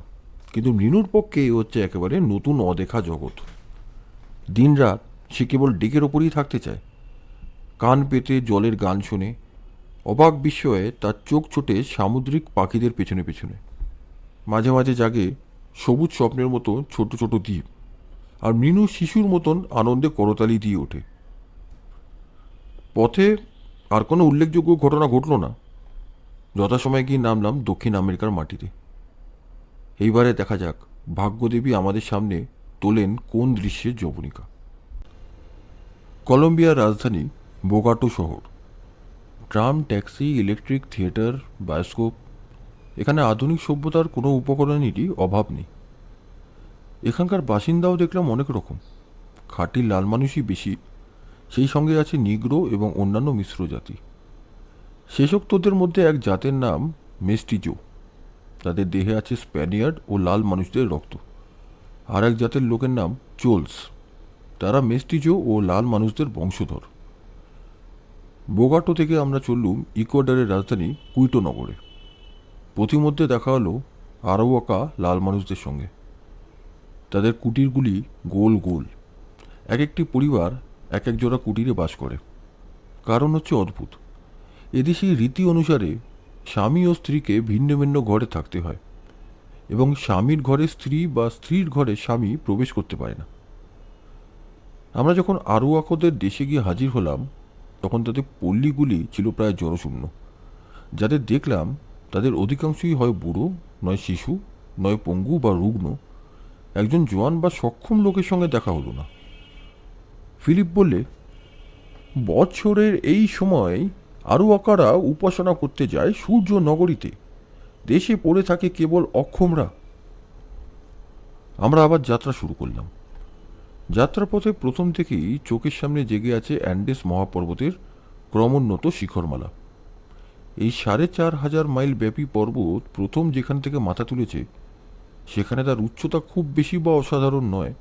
কিন্তু মৃণুর পক্ষে এ হচ্ছে একেবারে নতুন অদেখা জগৎ। দিনরাত সে কেবল ডেকের ওপরেই থাকতে চায়। কান পেতে জলের গান শোনে। অবাক বিস্ময়ে তার চোখ ছোটে সামুদ্রিক পাখিদের পেছনে পেছনে। মাঝে মাঝে জাগে সবুজ স্বপ্নের মতো ছোট ছোট দ্বীপ, আর মৃণু শিশুর মতন আনন্দে করতালি দিয়ে ওঠে। পথে আর কোনো উল্লেখযোগ্য ঘটনা ঘটল না। যথাসময়ে গিয়ে নামলাম দক্ষিণ আমেরিকার মাটিতে। এইবারে দেখা যাক ভাগ্যদেবী আমাদের সামনে তোলেন কোন দৃশ্যের যবনিকা। কলম্বিয়ার রাজধানী বোগাটো শহর। Tram, taxi, electric, theatre, bioscope, এখানে আধুনিক সভ্যতার কোনো উপকরণেরই অভাব নেই। এখানকার বাসিন্দাও দেখলাম অনেক রকম। খাঁটি লাল মানুষই বেশি, সেই সঙ্গে আছে নিগ্রো এবং অন্যান্য মিশ্র জাতি। শেষোক্তদের মধ্যে এক জাতের নাম মেস্টিজো। তাদের দেহে আছে স্প্যানিয়ার্ড ও লাল মানুষদের রক্ত। আর এক জাতের লোকের নাম চোলস। তারা মেস্টিজো ও লাল মানুষদের বংশধর। বোগাটো থেকে আমরা চললুম ইকুয়েডরের রাজধানী কুইটো নগরে। পথিমধ্যে দেখা হলো আরাওয়াকা লাল মানুষদের সঙ্গে। তাদের কুটিরগুলি গোল গোল। এক একটি পরিবার এক এক জোড়া কুটিরে বাস করে। কারণ হচ্ছে অদ্ভুত। এদেশে রীতি অনুসারে স্বামী ও স্ত্রীকে ভিন্ন ভিন্ন ঘরে থাকতে হয় এবং স্বামীর ঘরে স্ত্রী বা স্ত্রীর ঘরে স্বামী প্রবেশ করতে পারে না। আমরা যখন আরোয়াকদের দেশে গিয়ে হাজির হলাম তখন তাদের পল্লীগুলি ছিল প্রায় জনশূন্য। যাদের দেখলাম তাদের অধিকাংশই হয় বুড়ো, নয় শিশু, নয় পঙ্গু বা রুগ্ন। একজন জোয়ান বা সক্ষম লোকের সঙ্গে দেখা হলো না। ফিলিপ বললে, বৎসরের এই সময় আরোয়াকারা উপাসনা করতে যায় সূর্য নগরীতে। দেশে পড়ে থাকে কেবল অক্ষমরা। আমরা আবার যাত্রা শুরু করলাম। যাত্রাপথে প্রথম থেকেই চোখের সামনে জেগে আছে অ্যান্ডেস মহাপর্বতের ক্রমোন্নত শিখরমালা। এই ৪,৫০০ মাইল ব্যাপী পর্বত প্রথম যেখান থেকে মাথা তুলেছে সেখানে তার উচ্চতা খুব বেশি বা অসাধারণ নয়,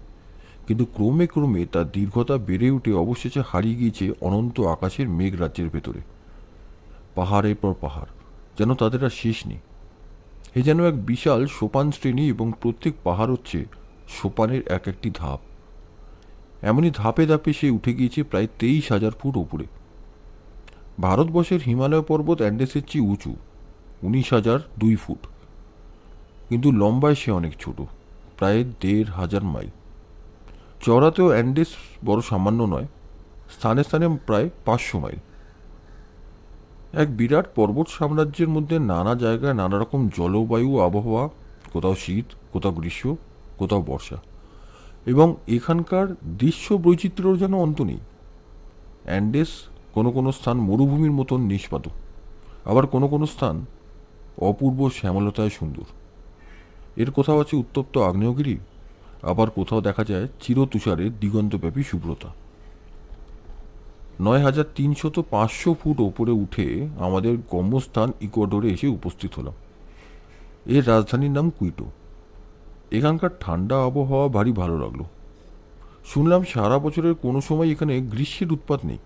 কিন্তু ক্রমে ক্রমে তার দীর্ঘতা বেড়ে উঠে অবশেষে হারিয়ে গিয়েছে অনন্ত আকাশের মেঘ রাজ্যের ভেতরে। পাহাড়ের পর পাহাড়, যেন তাদের আর শেষ নেই। এ যেন এক বিশাল সোপান শ্রেণী এবং প্রত্যেক পাহাড় হচ্ছে সোপানের এক একটি ধাপ। এমনই ধাপে ধাপে সে উঠে গিয়েছে প্রায় ২৩,০০০ ফুট ওপরে। ভারতবর্ষের হিমালয় পর্বত অ্যান্ডেসের চেয়ে উঁচু ১৯,০০২ ফুট, কিন্তু লম্বায় সে অনেক ছোট, প্রায় ১,৫০০ মাইল। চড়াতেও অ্যান্ডেস বড় সামান্য নয়, স্থানে স্থানে প্রায় ৫০০ মাইল। এক বিরাট পর্বত সাম্রাজ্যের মধ্যে নানা জায়গায় নানা রকম জলবায়ু আবহাওয়া, কোথাও শীত, কোথাও গ্রীষ্ম, কোথাও বর্ষা, এবং এখানকার দৃশ্য বৈচিত্র্যর যেন অন্ত নেই। অ্যান্ডেস কোনো কোনো স্থান মরুভূমির মতন নিষ্পাদ, আবার কোনো কোনো স্থান অপূর্ব শ্যামলতায় সুন্দর। এর কোথাও আছে উত্তপ্ত আগ্নেয়গিরি, আবার কোথাও দেখা যায় চিরতুষারের দিগন্তব্যাপী শুভ্রতা। ৯,৩০০-৫০০ ফুট ওপরে উঠে আমাদের গম্যস্থান ইকুয়েডরে এসে উপস্থিত হলাম। এর রাজধানীর নাম কুইটো। এখানকার ঠান্ডা আবহাওয়া ভারী ভালো লাগলো। শুনলাম সারা বছরের কোনো সময় এখানে গ্রীষ্মের উৎপাত নেই।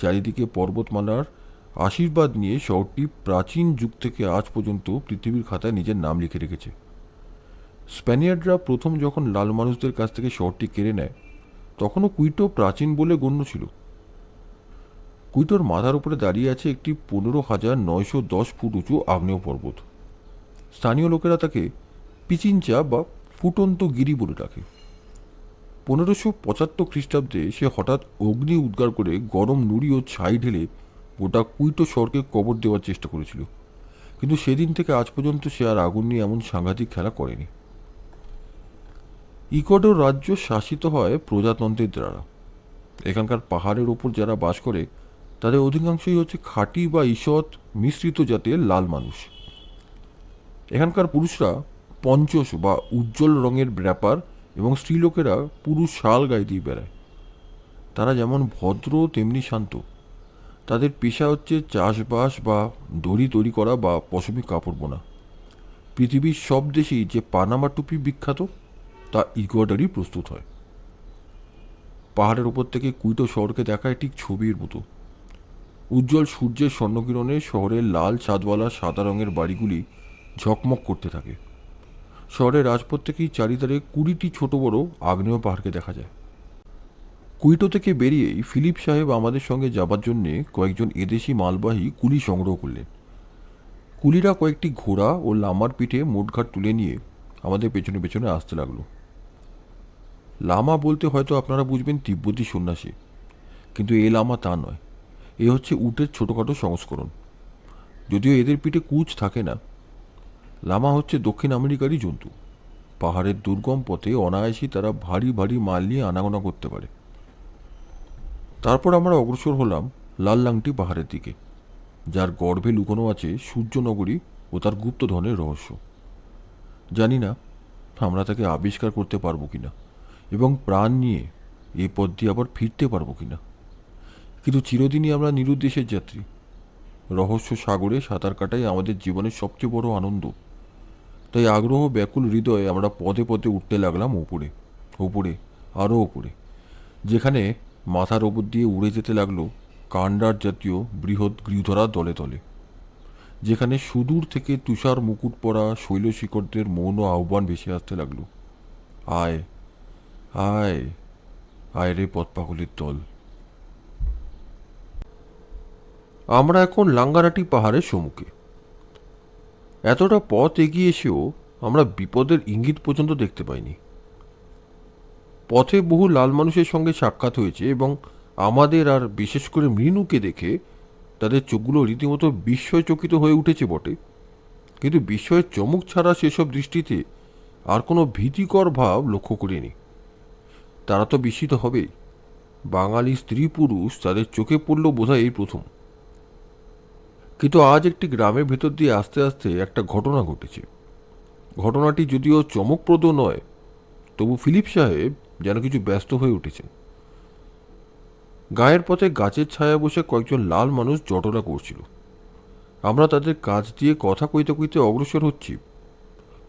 চারিদিকে পর্বতমালার আশীর্বাদ নিয়ে শহরটি প্রাচীন যুগ থেকে আজ পর্যন্ত পৃথিবীর খাতায় নিজের নাম লিখে রেখেছে। স্প্যানিয়ার্ডরা প্রথম যখন লাল মানুষদের কাছ থেকে শহরটি কেড়ে নেয় তখনও কুইটো প্রাচীন বলে গণ্য ছিল। কুইটোর মাথার উপরে দাঁড়িয়ে আছে একটি ১৫,৯১০ ফুট উঁচু আগ্নেয় পর্বত। স্থানীয় লোকেরা তাকে পিচিনচা বা ফুটন্ত গিরি বলে ডাকে। ১৫৭৫ খ্রিস্টাব্দে সে হঠাৎ অগ্নি উদ্গার করে গরম নুড়ি ও ছাই ঢেলে গোটা কুইটো শহরকে কবর দেওয়ার চেষ্টা করেছিল, কিন্তু সেদিন থেকে আজ পর্যন্ত সে আর আগুন নিয়ে এমন সাংঘাতিক খেলা করেনি। ইকুয়েডর রাজ্য শাসিত হয় প্রজাতন্ত্রের দ্বারা। এখানকার পাহাড়ের ওপর যারা বাস করে তাদের অধিকাংশই হচ্ছে খাঁটি বা ঈষৎ মিশ্রিত জাতের লাল মানুষ। এখানকার পুরুষরা পঞ্চস বা উজ্জ্বল রঙের ব্যাপার এবং স্ত্রীলোকেরা পুরু শাল গায়ে দিয়ে বেড়ায়। তারা যেমন ভদ্র তেমনি শান্ত। তাদের পেশা হচ্ছে চাষবাস বা দড়ি তৈরি করা বা পশমি কাপড় বোনা। পৃথিবীর সব দেশেই যে পানামা টুপি বিখ্যাত তা ইকুয়েডরই প্রস্তুত হয়। পাহাড়ের ওপর থেকে কুইটো শহরকে দেখায় ঠিক ছবির মতো। উজ্জ্বল সূর্যের স্বর্ণকিরণে শহরের লাল ছাদওয়ালা সাদা রঙের বাড়িগুলি ঝকমক করতে থাকে। শহরের রাজপথ থেকেই চারিধারে ২০টি ছোট বড় আগ্নেয় পাহাড়কে দেখা যায়। কুইটো থেকে বেরিয়েই ফিলিপ সাহেব আমাদের সঙ্গে যাবার জন্যে কয়েকজন এদেশি মালবাহী কুলি সংগ্রহ করলেন। কুলিরা কয়েকটি ঘোড়া ও লামার পিঠে মোটঘাট তুলে নিয়ে আমাদের পেছনে পেছনে আসতে লাগলো। লামা বলতে হয়তো আপনারা বুঝবেন তিব্বতী সন্ন্যাসী, কিন্তু এ লামা তা নয়। এ হচ্ছে উটের ছোটোখাটো সংস্করণ, যদিও এদের পিঠে কুচ থাকে না। লামা হচ্ছে দক্ষিণ আমেরিকারই জন্তু। পাহাড়ের দুর্গম পথে অনায়াসেই তারা ভারী ভারী মাল নিয়ে আনাগোনা করতে পারে। তারপর আমরা অগ্রসর হলাম লাল লাংটি পাহাড়ের দিকে, যার গর্ভে লুকোনো আছে সূর্যনগরী ও তার গুপ্তধনের রহস্য। জানি না আমরা তাকে আবিষ্কার করতে পারবো কিনা এবং প্রাণ নিয়ে এই পথ দিয়ে আবার ফিরতে পারবো কিনা, কিন্তু চিরদিনই আমরা নিরুদ্দেশের যাত্রী। রহস্য সাগরে সাঁতার কাটাই আমাদের জীবনের সবচেয়ে বড় আনন্দ। তাই আগ্রহ ব্যাকুল হৃদয়ে আমরা পদে পদে উঠতে লাগলাম উপরে, উপরে, আরও উপরে, যেখানে মাথার ওপর দিয়ে উড়ে যেতে লাগলো কান্ডার জাতীয় বৃহৎ গৃহধরা দলে দলে, যেখানে সুদূর থেকে তুষার মুকুট পরা শৈলশিখরদের মৌন আহ্বান ভেসে আসতে লাগলো, আয় আয় আয় রে পথপাগলের দল। আমরা এখন লাঙ্গারাটি পাহাড়ের সম্মুখে। এতটা পথ এগিয়ে এসেও আমরা বিপদের ইঙ্গিত পর্যন্ত দেখতে পাইনি। পথে বহু লাল মানুষের সঙ্গে সাক্ষাৎ হয়েছে এবং আমাদের আর বিশেষ করে মৃণুকে দেখে তাদের চোখগুলো রীতিমতো বিস্ময়চকিত হয়ে উঠেছে বটে, কিন্তু বিস্ময়ের চমক ছাড়া সেসব দৃষ্টিতে আর কোনো ভীতিকর ভাব লক্ষ্য করিনি। তারা তো বিস্মিত হবেই। বাঙালি স্ত্রী পুরুষ তাদের চোখে পড়ল বোধহয় এই প্রথম। কিন্তু আজ একটি গ্রামের ভেতর দিয়ে আস্তে আস্তে একটা ঘটনা ঘটেছে। ঘটনাটি যদিও চমকপ্রদ নয়, তবু ফিলিপ সাহেব যেন কিছু ব্যস্ত হয়ে উঠেছেন। গায়ের পথে গাছের ছায়া বসে কয়েকজন লাল মানুষ জটলা করছিল। আমরা তাদের কাছ দিয়ে কথা কইতে কইতে অগ্রসর হচ্ছি।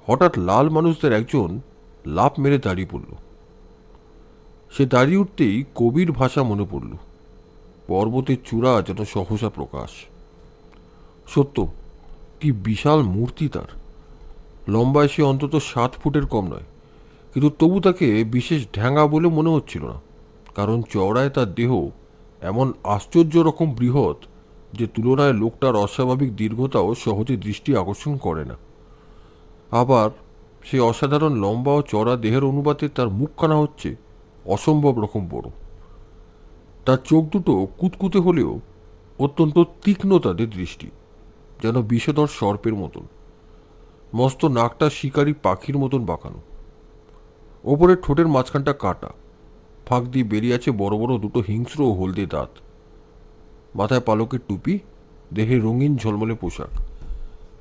হঠাৎ লাল মানুষদের একজন লাফ মেরে দাঁড়িয়ে পড়ল। সে দাঁড়িয়ে উঠতেই কবির ভাষা মনে পড়ল। পর্বতের চূড়া যেন সহসা প্রকাশ। সত্য, কি বিশাল মূর্তি তার! লম্বায় সে অন্তত 7 ফুটের কম নয়, কিন্তু তবু তাকে বিশেষ ঢ্যাঙা বলে মনে হচ্ছিল না, কারণ চওড়ায় তার দেহ এমন আশ্চর্য রকম বৃহৎ যে তুলনায় লোকটার অস্বাভাবিক দীর্ঘতাও সহজে দৃষ্টি আকর্ষণ করে না। আবার সেই অসাধারণ লম্বা ও চড়া দেহের অনুপাতে তার মুখখানা হচ্ছে অসম্ভব রকম বড়। তার চোখ দুটো কুতকুতে হলেও অত্যন্ত তীক্ষ্ণ তাদের দৃষ্টি, যেন বিষধর সর্পের মতন। মস্ত নাকটা শিকারী পাখির মতন বাঁকানো। ওপরের ঠোঁটের মাঝখানটা কাটা, ফাঁক দিয়ে বেরিয়ে আছে বড় বড় দুটো হিংস্র ও হলদে দাঁত। মাথায় পালকের টুপি, দেহে রঙিন ঝলমলে পোশাক,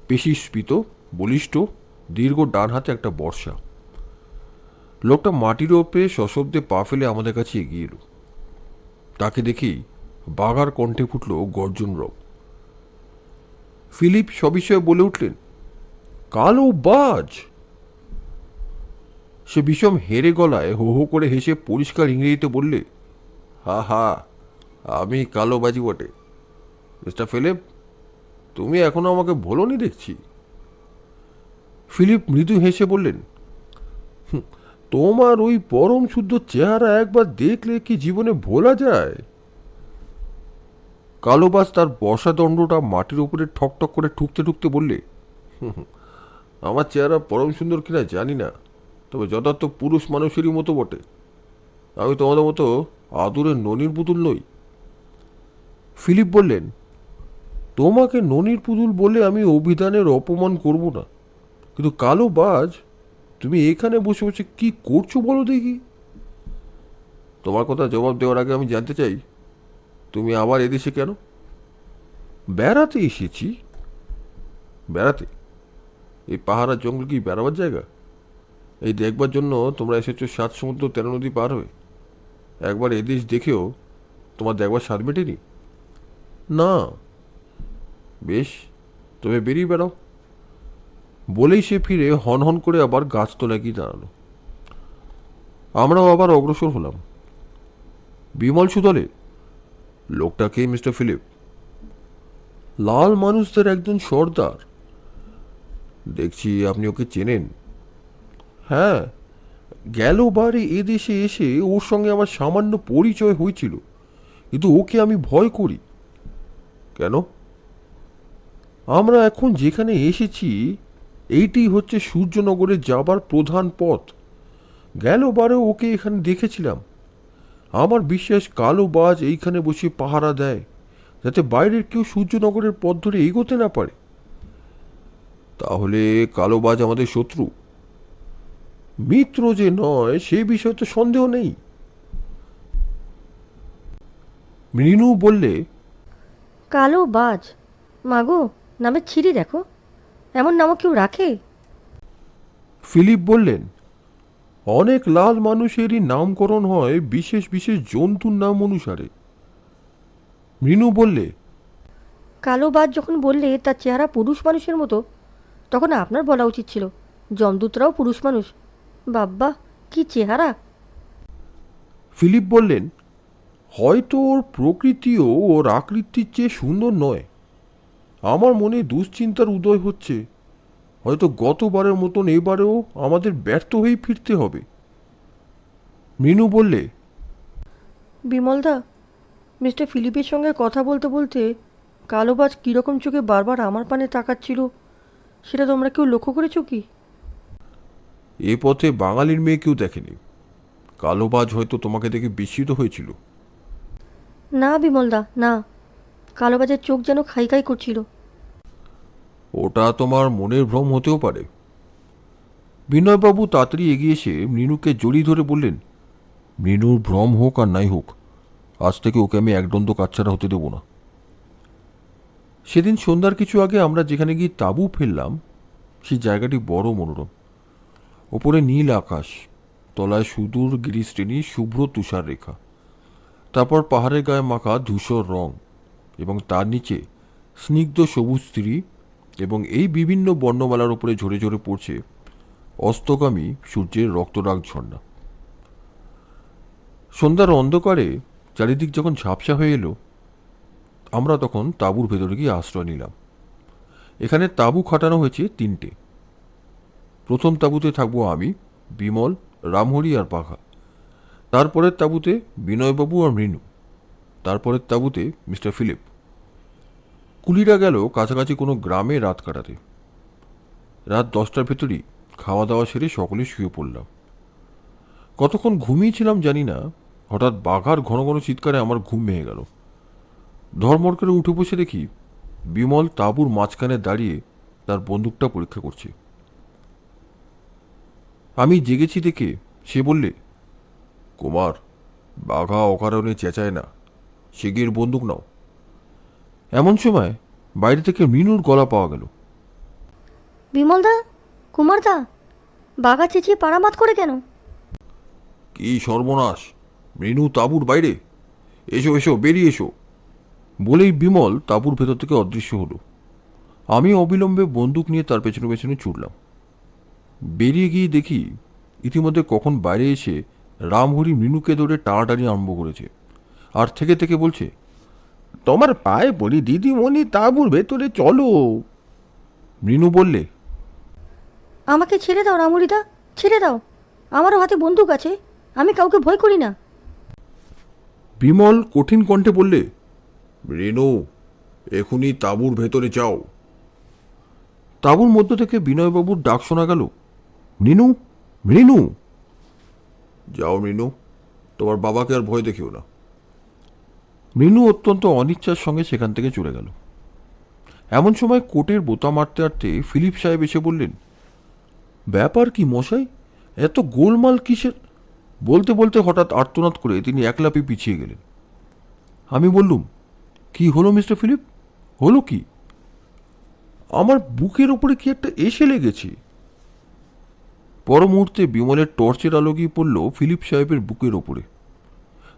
পেশি স্ফীত, বলিষ্ঠ, দীর্ঘ ডান হাতে একটা বর্ষা। লোকটা মাটির ওপরে সশব্দে পা ফেলে আমাদের কাছে এগিয়ে এলো। তাকে দেখেই বাঘার কণ্ঠে ফুটল গর্জন রব। ফিলিপ সবিষয়ে বলে উঠলেন, কালো বাজ! সে বিষম হেরে গলায় হো হো করে হেসে পরিষ্কার ইংরেজিতে বললে, হা হা, আমি কালো বাজি বটে। মিস্টার ফিলিপ, তুমি এখনো আমাকে ভোলনি দেখছি। ফিলিপ মৃদু হেসে বললেন, তোমার ওই পরম শুদ্ধ চেহারা একবার দেখলে কি জীবনে ভোলা যায়? কালোবাজ তার বর্ষা দণ্ডটা মাটির উপরে ঠকঠক করে ঠুকতে ঠুকতে বললে, আমার চেহারা পরম সুন্দর কিনা জানি না, তবে যথার্থ পুরুষ মানুষেরই মতো বটে। আমি তোমাদের মতো আদুরের ননির পুতুল নই। ফিলিপ বললেন, তোমাকে ননির পুতুল বলে আমি অভিধানের অপমান করব না, কিন্তু কালো বাজ, তুমি এখানে বসে বসে কি করছো বলো দেখি? তোমার কথা জবাব দেওয়ার আগে আমি জানতে চাই, তুমি আবার এদেশে কেন? বেড়াতে এসেছি। বেড়াতে? এই পাহাড় আর জঙ্গল কি বেড়াবার জায়গা? এই দেখবার জন্য তোমরা এসেছো 7 সমুদ্র 13 নদী পার হয়ে? একবার এদেশ দেখেও তোমার দেখবার স্বাদ মেটেনি? না। বেশ, তবে বেরিয়ে বেড়াও। বলেই সে ফিরে হন হন করে আবার গাছতলায় গিয়ে দাঁড়ালো। আমরাও আবার অগ্রসর হলাম। বিমল সুদলে, লোকটাকে মিস্টার ফিলিপ? লাল মানুষদের একজন সর্দার। দেখছি আপনি ওকে চেনেন। হ্যাঁ, গেল বারে এদেশে এসে ওর সঙ্গে আমার সামান্য পরিচয় হয়েছিল, কিন্তু ওকে আমি ভয় করি। কেন? আমরা এখন যেখানে এসেছি এইটি হচ্ছে সূর্যনগরে যাবার প্রধান পথ। গেল বারে ওকে এখানে দেখেছিলাম। আমার বিশ্বাস কালো বাজ এইখানে বসে পাহারা দেয়, যাতে বাইরের কেউ সূর্যনগরের পথ ধরে এগোতে না পারে। তাহলে কালো বাজ আমাদের শত্রু? মিত্র যে নয় সে বিষয়ে তো সন্দেহ নেই। মৃণু বললে, কালো বাজ? মাগো, নামে ছিঁড়ি দেখো, এমন নামও কেউ রাখে? ফিলিপ বললেন, অনেক লাল মানুষেরই নামকরণ হয় বিশেষ বিশেষ জন্তুর নাম অনুসারে। মৃণু বললে, কালো বাজ যখন বললে তার চেহারা পুরুষ মানুষের মতো, তখন আপনার বলা উচিত ছিল যমদূতরাও পুরুষ মানুষ। বাব্বা, কি চেহারা! ফিলিপ বললেন, হয়তো ওর প্রকৃতিও ওর আকৃতির চেয়ে সুন্দর নয়। আমার মনে দুশ্চিন্তার উদয় হচ্ছে, হয়তো গতবারের মতন এবারেও আমাদের ব্যর্থ হয়েই ফিরতে হবে। মৃণু বললে, বিমলদা, মিস্টার ফিলিপের সঙ্গে কথা বলতে বলতে কালোবাজ কীরকম চোখে বারবার আমার পানে তাকাচ্ছিল, সেটা তোমরা কেউ লক্ষ্য করেছো কি? এ পথে বাঙালির মেয়ে কেউ দেখেনি। কালোবাজ হয়তো তোমাকে দেখে বিস্মিত হয়েছিল। না বিমলদা, না। কালোবাজের চোখ যেন খাই খাই করছিল। ওটা তোমার মনের ভ্রম হতেও পারে। বিনয়বাবু তাড়াতাড়ি এগিয়ে এসে মৃণুকে জড়িয়ে ধরে বললেন, মৃণুর ভ্রম হোক আর নাই হোক, আজ থেকে ওকে আমি একদণ্ড কাচ্ছাড়া হতে দেব না। সেদিন সন্ধ্যার কিছু আগে আমরা যেখানে গিয়ে তাঁবু ফেললাম, সেই জায়গাটি বড় মনোরম। ওপরে নীল আকাশ, তলায় সুদূর গিরিশ্রেণী শুভ্র তুষার রেখা, তারপর পাহাড়ের গায়ে মাখা ধূসর রং, এবং তার নিচে স্নিগ্ধ সবুজ তীর, এবং এই বিভিন্ন বর্ণমালার উপরে ঝরে ঝরে পড়ছে অস্তগামী সূর্যের রক্তরাগ ঝর্ণা। সন্ধ্যার অন্ধকারে চারিদিক যখন ঝাপসা হয়ে এলো, আমরা তখন তাঁবুর ভেতরে গিয়ে আশ্রয় নিলাম। এখানে তাঁবু খাটানো হয়েছে 3টে। প্রথম তাঁবুতে থাকবো আমি, বিমল, রামহরি আর পাখা। তারপরের তাঁবুতে বিনয়বাবু আর মৃণু। তারপরের তাঁবুতে মিস্টার ফিলিপ। কুলিরা গেল কাছাকাছি কোনো গ্রামে রাত কাটাতে। রাত 10টার ভেতরই খাওয়া দাওয়া সেরে সকলে শুয়ে পড়লাম। কতক্ষণ ঘুমিয়েছিলাম জানি না, হঠাৎ বাঘার ঘন ঘন চিৎকারে আমার ঘুম ভেঙে গেল। ধর্মর করে উঠে বসে দেখি বিমল তাঁবুর মাঝখানে দাঁড়িয়ে তার বন্দুকটা পরীক্ষা করছে। আমি জেগেছি দেখে সে বললে, কুমার, বাঘা অকারণে চেঁচায় না, শিগগির বন্দুক নাও। এমন সময় বাইরে থেকে মৃণুর গলা পাওয়া গেল। বিমলদা, কুমারদা, বাঘা চেঁচিয়ে পাড়ামাত করে কেন? কি সর্বনাশ! মৃণু তাঁবুর বাইরে! এসো এসো, বেরিয়ে এসো! বলেই বিমল তাঁবুর ভেতর থেকে অদৃশ্য হলো। আমি অবিলম্বে বন্দুক নিয়ে তার পেছনে পেছনে ছুটলাম। বেরিয়ে গিয়ে দেখি ইতিমধ্যে কখন বাইরে এসে রামহরি মৃণুকে ধরে টানাটানি আরম্ভ করেছে, আর থেকে থেকে বলছে, তোমার পায়ে পড়ি দিদিমণি, তাঁবুর ভেতরে চলো। মৃণু বললে, আমাকে ছেড়ে দাও রামুরিদা, ছেড়ে দাও। আমারও হাতে বন্দুক আছে, আমি কাউকে ভয় করি না। বিমল কঠিন কণ্ঠে বললে, মৃণু, এখনই তাঁবুর ভেতরে যাও। তাঁবুর মধ্য থেকে বিনয়বাবুর ডাক শোনা গেল, মৃণু, মৃণু! যাও মৃণু, তোমার বাবাকে আর ভয় দেখিও না। মৃণু অত্যন্ত অনিচ্ছার সঙ্গে সেখান থেকে চলে গেল। এমন সময় কোটের বোতাম মারতে মারতে ফিলিপ সাহেব এসে বললেন, ব্যাপার কি মশাই, এত গোলমাল কিসের? বলতে বলতে হঠাৎ আর্তনাদ করে তিনি একলাপে পিছিয়ে গেলেন। আমি বললুম, কি হলো মিস্টার ফিলিপ, হলো কি? আমার বুকের ওপরে কি একটা এসে লেগেছে। পর মুহূর্তে বিমলের টর্চের আলো গিয়ে পড়ল ফিলিপ সাহেবের বুকের ওপরে।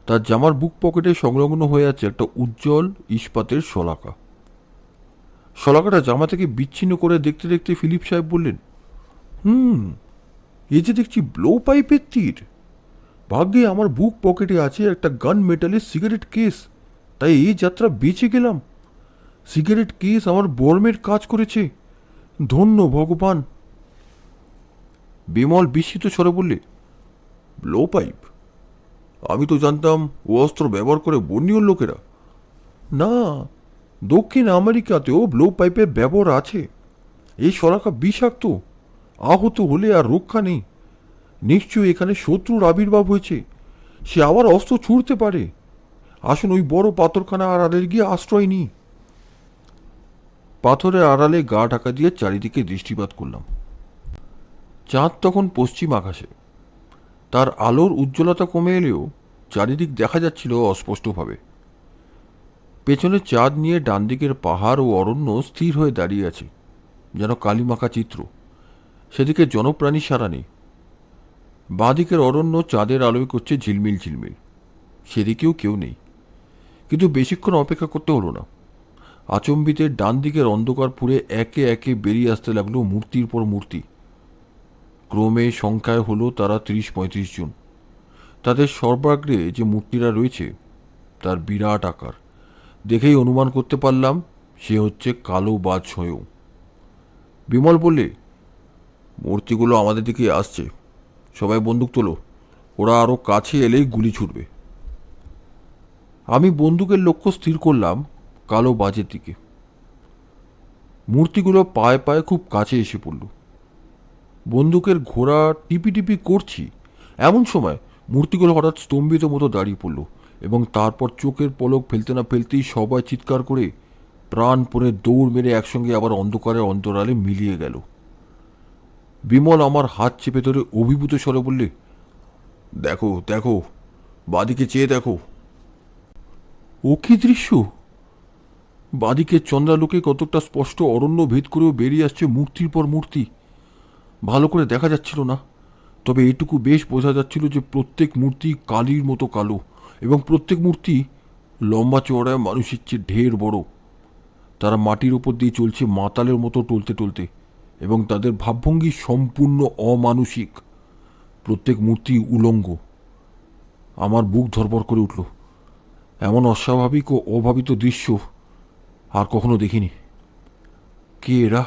তার জামার বুক পকেটে সংলগ্ন হয়ে আছে একটা উজ্জ্বল ইস্পাতের শলাকা। শলাকাটা জামা থেকে বিচ্ছিন্ন করে দেখতে দেখতে ফিলিপ সাহেব বললেন, এই যে দেখছি ব্লো পাইপের তীর। ভাগ্যে আমার বুক পকেটে আছে একটা গান মেটালের সিগারেট কেস, তাই এই যাত্রা বেঁচে গেলাম। সিগারেট কেস আমার বর্মের কাজ করেছে, ধন্য ভগবান। বিমল বিস্মিত স্বরে বললে, ব্লো পাইপ? আমি তো জানতাম ও অস্ত্র ব্যবহার করে বর্ণীয় লোকেরা। না, দক্ষিণ আমেরিকাতেও ব্লো পাইপের ব্যবহার আছে। এই শলাকা বিষাক্ত, আহত হলে আর রক্ষা নেই। নিশ্চয়ই এখানে শত্রুর আবির্ভাব হয়েছে, সে আবার অস্ত্র ছুঁড়তে পারে। আসুন ওই বড় পাথরখানা আড়ালে গিয়ে আশ্রয় নিই। পাথরের আড়ালে গা ঢাকা দিয়ে চারিদিকে দৃষ্টিপাত করলাম। চাঁদ তখন পশ্চিম আকাশে। তার আলোর উজ্জ্বলতা কমে এলেও চারিদিক দেখা যাচ্ছিল অস্পষ্টভাবে। পেছনে চাঁদ নিয়ে ডান দিকের পাহাড় ও অরণ্য স্থির হয়ে দাঁড়িয়ে আছে, যেন কালিমাখা চিত্র। সেদিকে জনপ্রাণী সারা নেই। বাঁদিকের অরণ্য চাঁদের আলোয় করছে ঝিলমিল ঝিলমিল, সেদিকেও কেউ নেই। কিন্তু বেশিক্ষণ অপেক্ষা করতে হলো না। আচম্বিতে ডান দিকের অন্ধকার পুড়ে একে একে বেরিয়ে আসতে লাগলো মূর্তির পর মূর্তি। ক্রমে সংখ্যায় হলো তারা 30-35 জন। তাদের সর্বাগ্রে যে মূর্তিটা রয়েছে তার বিরাট আকার দেখেই অনুমান করতে পারলাম সে হচ্ছে কালো বাজ স্বয়ং। বিমল বললে, মূর্তিগুলো আমাদের দিকে আসছে, সবাই বন্দুক তোলো, ওরা আরও কাছে এলেই গুলি ছুটবে। আমি বন্দুকের লক্ষ্য স্থির করলাম কালো বাজের দিকে। মূর্তিগুলো পায়ে পায়ে খুব কাছে এসে পড়ল। বন্দুকের ঘোড়া টিপি টিপি করছি, এমন সময় মূর্তিগুলো হঠাৎ স্তম্ভিত মতো দাঁড়িয়ে পড়ল এবং তারপর চোখের পলক ফেলতে না ফেলতেই সবাই চিৎকার করে প্রাণপণে দৌড় মেরে একসঙ্গে আবার অন্ধকারের অন্তরালে মিলিয়ে গেল। বিমল আমার হাত চেপে ধরে অভিভূত স্বরে বললে, দেখো দেখো, বাদিকে চেয়ে দেখো। ও কি দৃশ্য! বাদিকে চন্দ্রালোকে কতকটা স্পষ্ট অরণ্য ভেদ করেও বেরিয়ে আসছে মূর্তির পর মূর্তি। ভালো করে দেখা যাচ্ছিল না, তবে এটুকু বেশ বোঝা যাচ্ছিল যে প্রত্যেক মূর্তি কালির মতো কালো এবং প্রত্যেক মূর্তি লম্বা চওড়ায় মানুষের চেয়ে ঢের বড়। তারা মাটির ওপর দিয়ে চলছে মাতালের মতো টলতে টলতে এবং তাদের ভাবভঙ্গি সম্পূর্ণ অমানুষিক। প্রত্যেক মূর্তি উলঙ্গ। আমার বুক ধরপড় করে উঠল। এমন অস্বাভাবিক ও অভাবিত দৃশ্য আর কখনো দেখিনি। কে এরা?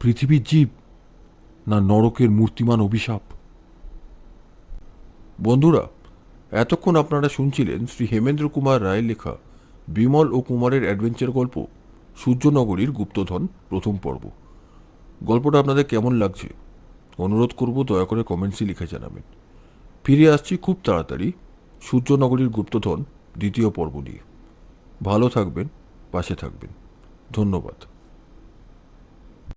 পৃথিবীর জীব না নরকের মূর্তিমান অভিশাপ? বন্ধুরা, এতক্ষণ আপনারা শুনছিলেন শ্রী হেমেন্দ্র কুমার রায়ের লেখা বিমল ও কুমারের অ্যাডভেঞ্চার গল্প সূর্যনগরীর গুপ্তধন প্রথম পর্ব। গল্পটা আপনাদের কেমন লাগছে অনুরোধ করব দয়া করে কমেন্টসে লিখে জানাবেন। ফিরে আসছি খুব তাড়াতাড়ি সূর্যনগরীর গুপ্তধন দ্বিতীয় পর্ব নিয়ে। ভালো থাকবেন, পাশে থাকবেন। ধন্যবাদ।